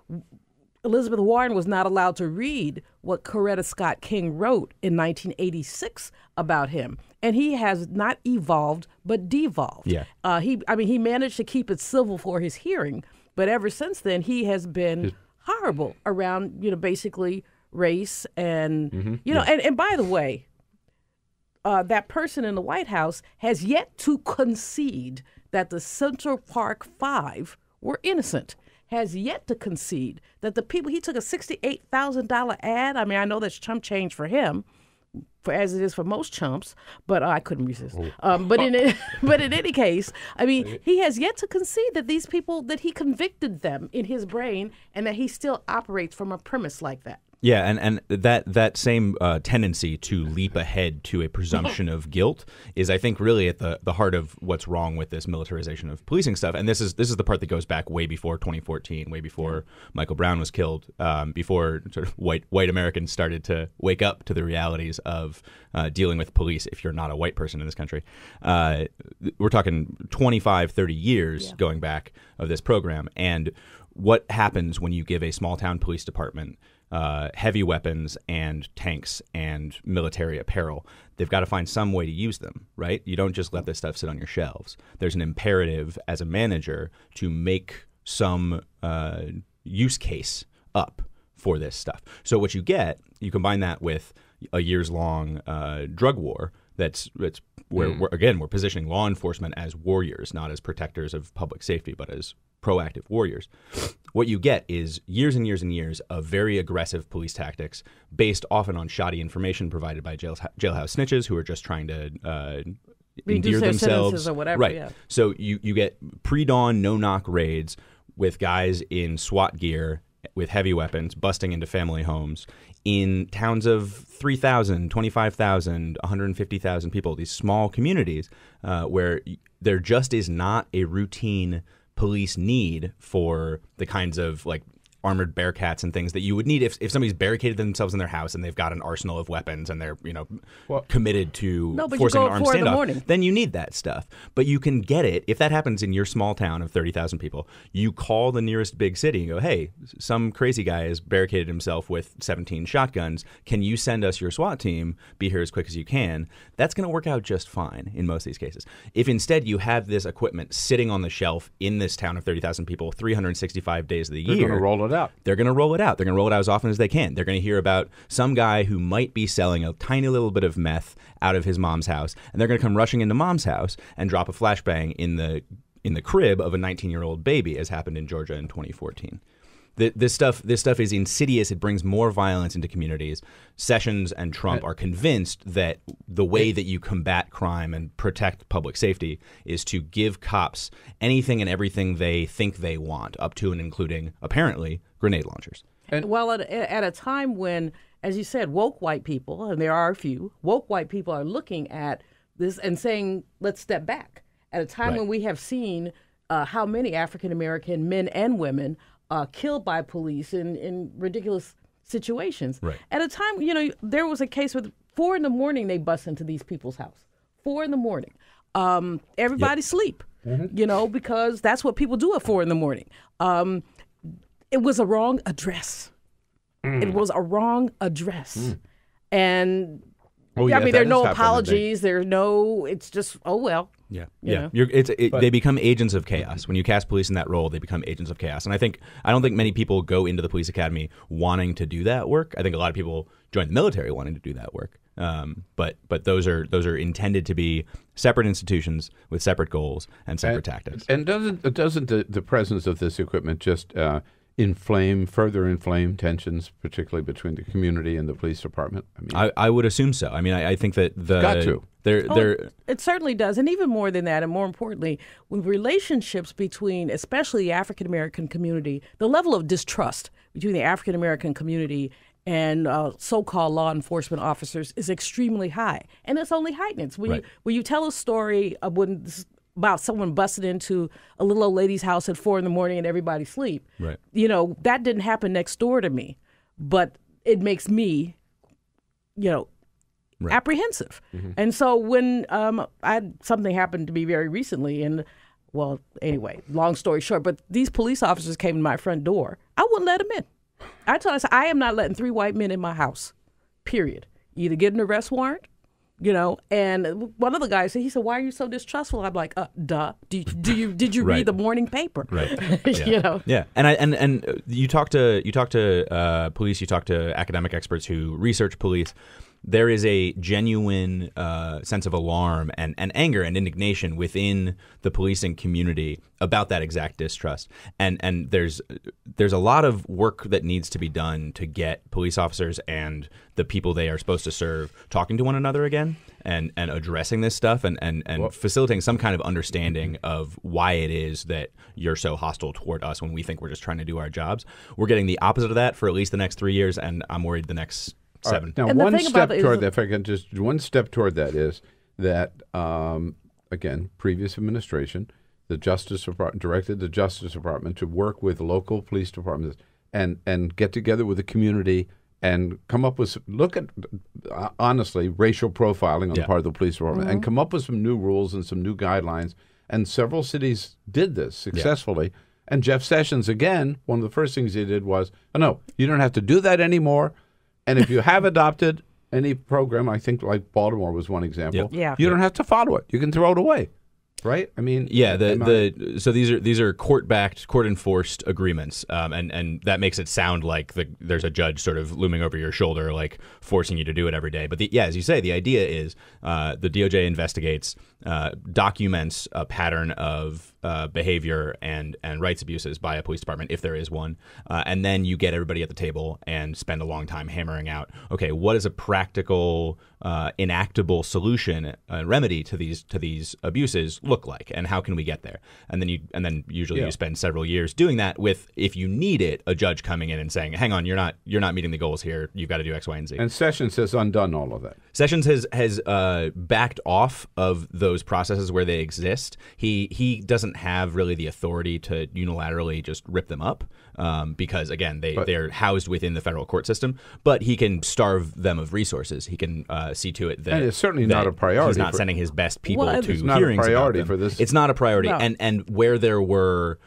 Elizabeth Warren was not allowed to read what Coretta Scott King wrote in 1986 about him. And he has not evolved, but devolved. Yeah. He managed to keep it civil for his hearing, but ever since then, he has been horrible around, basically race and, and by the way, that person in the White House has yet to concede that the Central Park Five were innocent. Has yet to concede that the people, he took a $68,000 ad. I mean, I know that's chump change for him, as it is for most chumps, but I couldn't resist. But in any case, I mean, he has yet to concede that these people, that he convicted them in his brain, and that he still operates from a premise like that. Yeah, and that same tendency to leap ahead to a presumption of guilt is, I think, really at the heart of what's wrong with this militarization of policing stuff. And this is the part that goes back way before 2014, way before Michael Brown was killed, before sort of white Americans started to wake up to the realities of dealing with police if you're not a white person in this country. We're talking 25, 30 years going back of this program. And what happens when you give a small-town police department heavy weapons and tanks and military apparel? They've got to find some way to use them, right? You don't just let this stuff sit on your shelves. There's an imperative as a manager to make some use case up for this stuff. So what you get, you combine that with a years-long drug war that's where, we're positioning law enforcement as warriors, not as protectors of public safety, but as proactive warriors. What you get is years and years and years of very aggressive police tactics based often on shoddy information provided by jailhouse snitches who are just trying to endear themselves or whatever. Right. Yeah. So you get pre-dawn no-knock raids with guys in SWAT gear with heavy weapons busting into family homes in towns of 3,000, 25,000, 150,000 people, these small communities where there just is not a routine police need for the kinds of like armored Bearcats and things that you would need if somebody's barricaded themselves in their house and they've got an arsenal of weapons and they're committed to forcing an armed standoff. Then you need that stuff. But you can get it if that happens in your small town of 30,000 people. You call the nearest big city and go, hey, some crazy guy has barricaded himself with 17 shotguns. Can you send us your SWAT team? Be here as quick as you can. That's going to work out just fine in most of these cases. If instead you have this equipment sitting on the shelf in this town of 30,000 people 365 days of the year, they're going to roll it out. They're going to roll it out. They're going to roll it out as often as they can. They're going to hear about some guy who might be selling a tiny little bit of meth out of his mom's house, and they're going to come rushing into mom's house and drop a flashbang in the crib of a 19-year-old baby, as happened in Georgia in 2014. This stuff is insidious. It brings more violence into communities. Sessions and Trump are convinced that the way that you combat crime and protect public safety is to give cops anything and everything they think they want, up to and including, apparently, grenade launchers. Well, at a time when, as you said, woke white people, and there are a few, woke white people are looking at this and saying, let's step back. At a time when we have seen how many African-American men and women killed by police in ridiculous situations. Right. At a time, there was a case with 4 a.m. they bust into these people's house. 4 a.m. Everybody sleep, because that's what people do at 4 a.m. It was a wrong address. It was a wrong address. And there are no apologies. It's just, oh, well. Yeah, You know? They become agents of chaos. When you cast police in that role, they become agents of chaos. And I don't think many people go into the police academy wanting to do that work. I think a lot of people join the military wanting to do that work. But those are intended to be separate institutions with separate goals and separate tactics. And doesn't the presence of this equipment just further inflame tensions, particularly between the community and the police department? I would assume so. I think that got to. It certainly does. And even more than that, and more importantly, with relationships between, especially the African American community, the level of distrust between the African American community and so-called law enforcement officers is extremely high. And it's only heightened. When you tell a story about someone busting into a little old lady's house at 4 a.m. and everybody sleep, right. That didn't happen next door to me, but it makes me, apprehensive. Mm-hmm. And so when something happened to me very recently, and well, anyway, long story short, but these police officers came to my front door. I wouldn't let them in. I told her, I am not letting 3 white men in my house, period. Either get an arrest warrant, and one of the guys said, why are you so distrustful? I'm like, duh. Did you read the morning paper? Right. Yeah. Yeah. And you talk to police, you talk to academic experts who research police. There is a genuine sense of alarm and anger and indignation within the policing community about that exact distrust. And there's a lot of work that needs to be done to get police officers and the people they are supposed to serve talking to one another again and addressing this stuff and facilitating some kind of understanding of why it is that you're so hostile toward us when we think we're just trying to do our jobs. We're getting the opposite of that for at least the next 3 years, and I'm worried the next 7. Now, one step toward that, if I can just one step toward that is that again, previous administration, the Justice Department directed the Justice Department to work with local police departments and get together with the community and come up with look at honestly racial profiling on the part of the police department and come up with some new rules and some new guidelines. And several cities did this successfully. Yeah. And Jeff Sessions, again, one of the first things he did was, no, you don't have to do that anymore. And if you have adopted any program, I think like Baltimore was one example, you don't have to follow it. You can throw it away. Right? I mean, so these are court-backed, court-enforced agreements, and that makes it sound like there's a judge sort of looming over your shoulder, like forcing you to do it every day. But as you say, the idea is the DOJ investigates, documents a pattern of behavior and rights abuses by a police department, if there is one, and then you get everybody at the table and spend a long time hammering out, okay, what is a practical, enactable solution, remedy to these abuses look like, and how can we get there? And then usually you spend several years doing that with, if you need it, a judge coming in and saying, hang on, you're not meeting the goals here, you've got to do X, Y, and Z. And Sessions has undone all of that. Sessions has backed off of those processes where they exist. He doesn't have really the authority to unilaterally just rip them up, because again they're housed within the federal court system, but he can starve them of resources. He can see to it that, and it's certainly not a priority. He's not sending his best people to it's not hearings a priority about them. For this. It's not a priority. No. And where there were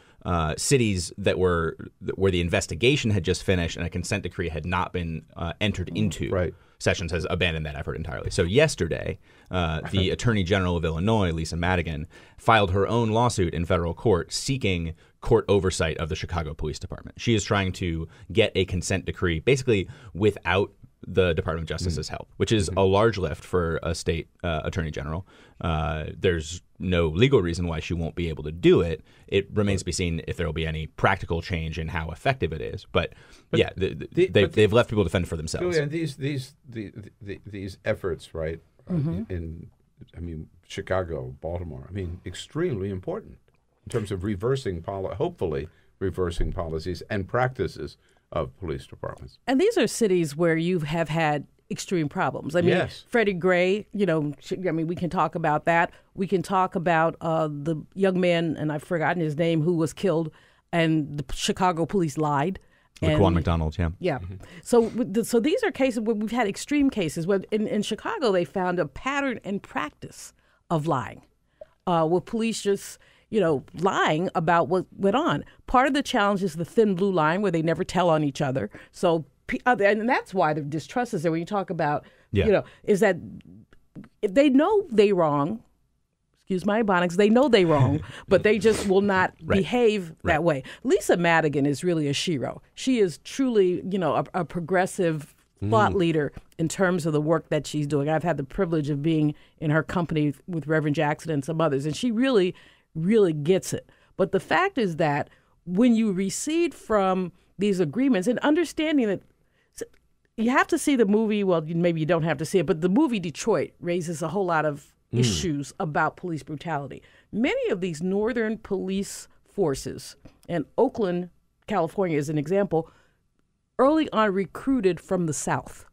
cities where the investigation had just finished and a consent decree had not been entered into, right. Sessions has abandoned that effort entirely. So yesterday, the Attorney General of Illinois, Lisa Madigan, filed her own lawsuit in federal court seeking court oversight of the Chicago Police Department. She is trying to get a consent decree basically without the Department of Justice's help, which is a large lift for a state attorney general. There's no legal reason why she won't be able to do it. It remains to be seen if there will be any practical change in how effective it is. But they've left people to fend for themselves. And these efforts, right? In Chicago, Baltimore. Extremely important in terms of hopefully reversing policies and practices of police departments. And these are cities where you have had extreme problems. Yes. Freddie Gray, we can talk about that. We can talk about the young man, and I've forgotten his name, who was killed, and the Chicago police lied. Laquan McDonald, Yeah. So these are cases where we've had extreme cases. Where in Chicago, they found a pattern and practice of lying, with police just lying about what went on. Part of the challenge is the thin blue line where they never tell on each other. So, and that's why the distrust is there when you talk about, is that if they know they're wrong, excuse my ebonics, they know they're wrong, but they just will not behave that way. Lisa Madigan is really a shero. She is truly, a progressive thought leader in terms of the work that she's doing. I've had the privilege of being in her company with Reverend Jackson and some others, and she really, really gets it. But the fact is that when you recede from these agreements and understanding that you have to see the movie, well, maybe you don't have to see it, but the movie Detroit raises a whole lot of issues about police brutality. Many of these northern police forces, and Oakland, California is an example, early on recruited from the South.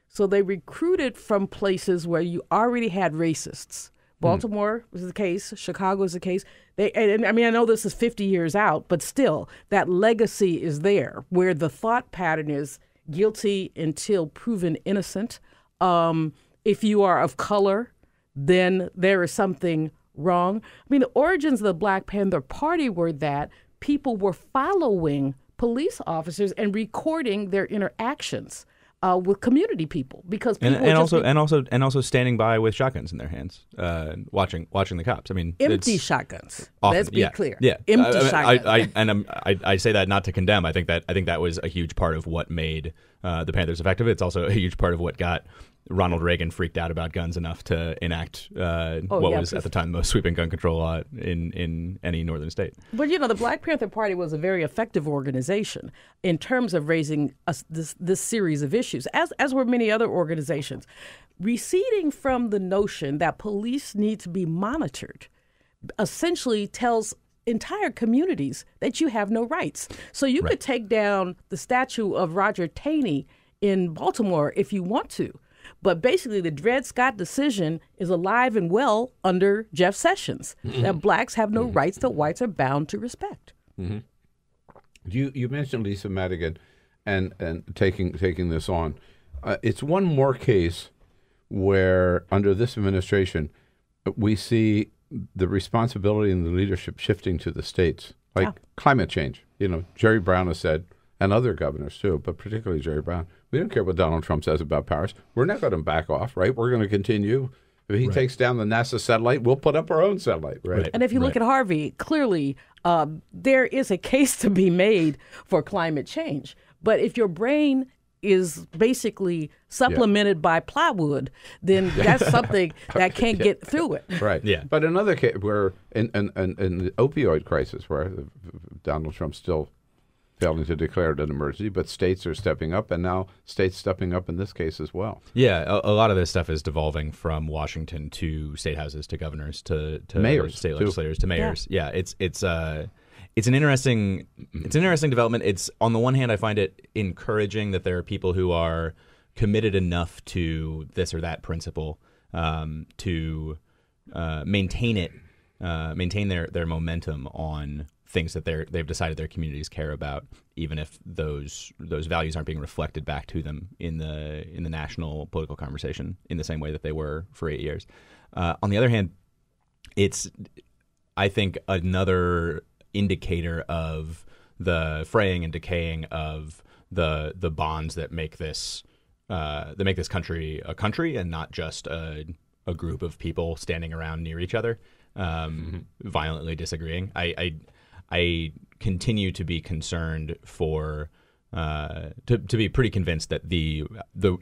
So they recruited from places where you already had racists. Baltimore was the case. Chicago is the case. I know this is 50 years out, but still, that legacy is there, where the thought pattern is guilty until proven innocent. If you are of color, then there is something wrong. The origins of the Black Panther Party were that people were following police officers and recording their interactions with community people, because people and also standing by with shotguns in their hands, watching the cops. Empty shotguns. Often, let's be clear. Yeah, empty shotguns. I say that not to condemn. I think that was a huge part of what made the Panthers effective. It's also a huge part of what got Ronald Reagan freaked out about guns enough to enact was at the time the most sweeping gun control law in any northern state. But the Black Panther Party was a very effective organization in terms of raising this series of issues, as were many other organizations. Receding from the notion that police need to be monitored essentially tells entire communities that you have no rights. So you could take down the statue of Roger Taney in Baltimore if you want to. But basically, the Dred Scott decision is alive and well under Jeff Sessions, that blacks have no rights that whites are bound to respect. You mentioned Lisa Madigan and taking this on. It's one more case where, under this administration, we see the responsibility and the leadership shifting to the states, like climate change. Jerry Brown has said, and other governors too, but particularly Jerry Brown, we don't care what Donald Trump says about Paris. We're not going to back off, right? We're going to continue. If he takes down the NASA satellite, we'll put up our own satellite, right? And if you look at Harvey, clearly there is a case to be made for climate change. But if your brain is basically supplemented by plywood, then that's something that can't get through it. Right. Yeah. But another case where in the opioid crisis, where Donald Trump's still failing to declare it an emergency, but states are stepping up, and now states stepping up in this case as well. Yeah, a lot of this stuff is develving from Washington to state houses, to governors, to mayors, state legislators, to mayors. Yeah, it's an interesting development. It's, on the one hand, I find it encouraging that there are people who are committed enough to this or that principle to maintain their momentum on things that they've decided their communities care about, even if those values aren't being reflected back to them in the national political conversation in the same way that they were for 8 years. On the other hand, it's, I think, another indicator of the fraying and decaying of the bonds that make this country a country and not just a group of people standing around near each other, violently disagreeing. I continue to be concerned to be pretty convinced that the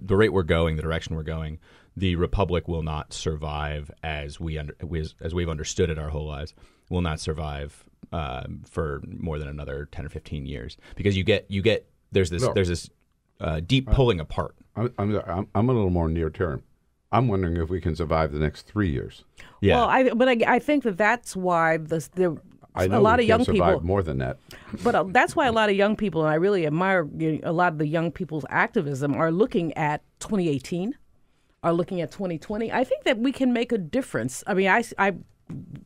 rate we're going, the direction we're going, the republic will not survive as we've understood it our whole lives. Will not survive for more than another 10 or 15 years, because there's this deep pulling apart. I'm a little more near term. I'm wondering if we can survive the next 3 years. Yeah. Well, I think that's why I know a lot we of young can survive people more than that. But that's why a lot of young people, and I really admire a lot of the young people's activism, are looking at 2018, are looking at 2020. I think that we can make a difference. I mean, I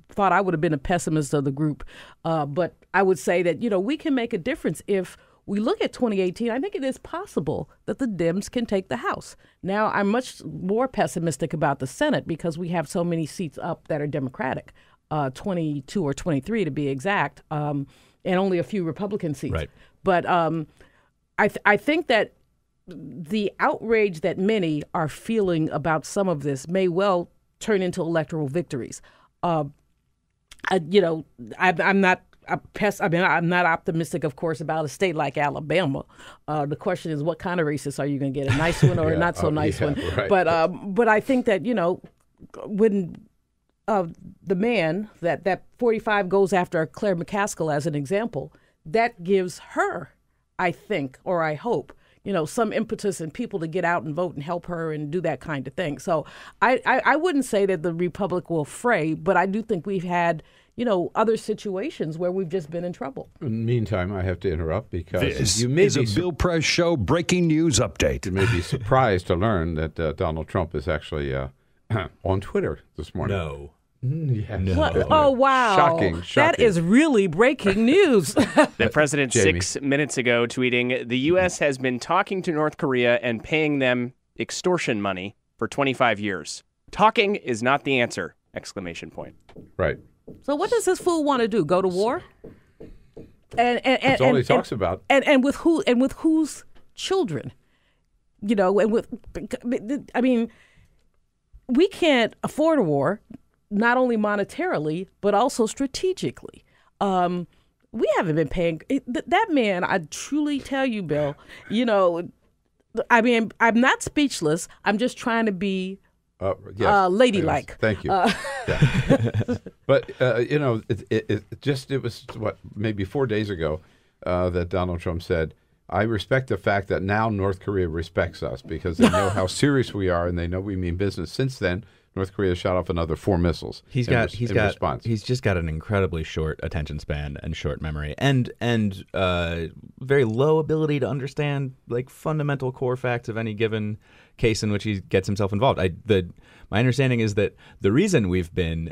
thought I would have been a pessimist of the group, but I would say that, we can make a difference if we look at 2018. I think it is possible that the Dems can take the House. Now, I'm much more pessimistic about the Senate because we have so many seats up that are Democratic. 22 or 23 to be exact, and only a few Republican seats. Right. But I think that the outrage that many are feeling about some of this may well turn into electoral victories. I'm not. I'm not optimistic, of course, about a state like Alabama. The question is, what kind of racist are you going to get? A nice one or a not so nice one? Right. But I think that when the man that 45 goes after Claire McCaskill as an example, that gives her, I think, or I hope, some impetus and people to get out and vote and help her and do that kind of thing. So I wouldn't say that the Republic will fray, but I do think we've had other situations where we've just been in trouble. In the meantime, I have to interrupt because This you may is be a Bill Press Show breaking news update. You may be surprised to learn that Donald Trump is actually on Twitter this morning. No. Yes. No. What? Oh, wow. Shocking. That is really breaking news. The president Jamie. 6 minutes ago tweeting, the U.S. has been talking to North Korea and paying them extortion money for 25 years. Talking is not the answer! ! Right. So what does this fool want to do? Go to war? And That's all he talks about. And with who? And with whose children? And with, I mean, we can't afford a war, not only monetarily but also strategically. We haven't been paying that man. I truly tell you, Bill. I mean, I'm not speechless. I'm just trying to be. Yes, ladylike. Yes, thank you. But it was maybe 4 days ago that Donald Trump said, "I respect the fact that now North Korea respects us because they know how serious we are and they know we mean business." Since then, North Korea shot off another 4 missiles. He's just got an incredibly short attention span and short memory, and very low ability to understand fundamental core facts of any given case in which he gets himself involved. My understanding is that the reason we've been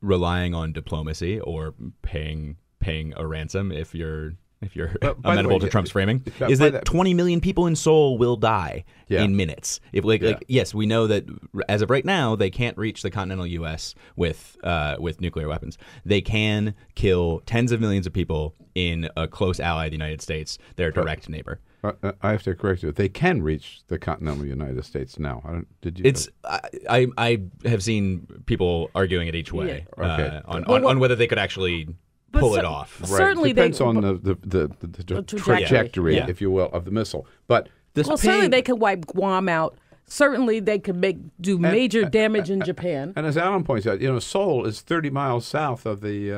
relying on diplomacy or paying a ransom, if you're amenable to Trump's framing, is that 20 million people in Seoul will die in minutes. Yes, we know that as of right now, they can't reach the continental U.S. with nuclear weapons. They can kill tens of millions of people in a close ally, the United States, their direct neighbor. I have to correct you. They can reach the continental United States now. Did you? It's I have seen people arguing it each way on whether they could actually pull it off. Right. Certainly, depends on the trajectory, if you will, of the missile. But certainly they could wipe Guam out. Certainly, they could do major damage in Japan. And as Alan points out, Seoul is 30 miles south of the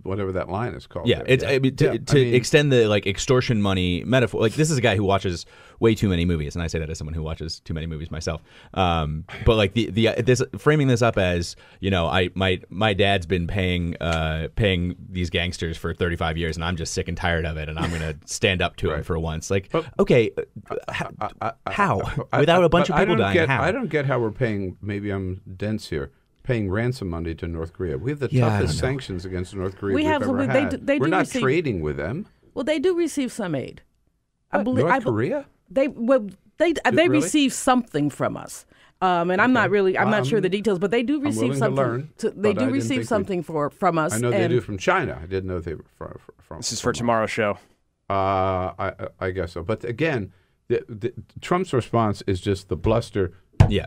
whatever that line is called. Yeah, to extend the extortion money metaphor. This is a guy who watches way too many movies, and I say that as someone who watches too many movies myself. But this framing this up as my dad's been paying these gangsters for 35 years, and I'm just sick and tired of it, and I'm going to stand up to him for once. How? Without a bunch of people dying, how? I don't get how we're paying, maybe I'm dense here, paying ransom money to North Korea. We have the toughest sanctions against North Korea we've ever had. We're not trading with them. Well, they do receive some aid. North Korea? They receive something from us. And I'm not sure the details, but they do receive something. They do receive something from us. I know they do from China. I didn't know they were from. This is for tomorrow's show. I guess so. But again, Trump's response is just the bluster. Yeah.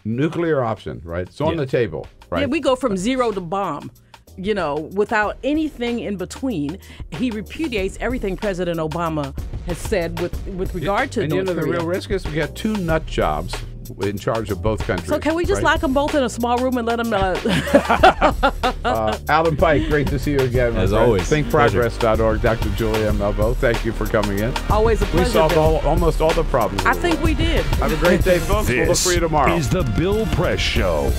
Nuclear option, right? It's on the table, right? Yeah, we go from zero to bomb, without anything in between. He repudiates everything President Obama has said with regard to North Korea. The real risk is we got 2 nut jobs in charge of both countries. So can we just lock them both in a small room and let them... Alan Pyke, great to see you again. As always. ThinkProgress.org. Dr. Julianne Malveaux, thank you for coming in. Always a pleasure. We solved almost all the problems. I think we did. Have a great day, folks. We'll look for you tomorrow. This is the Bill Press Show.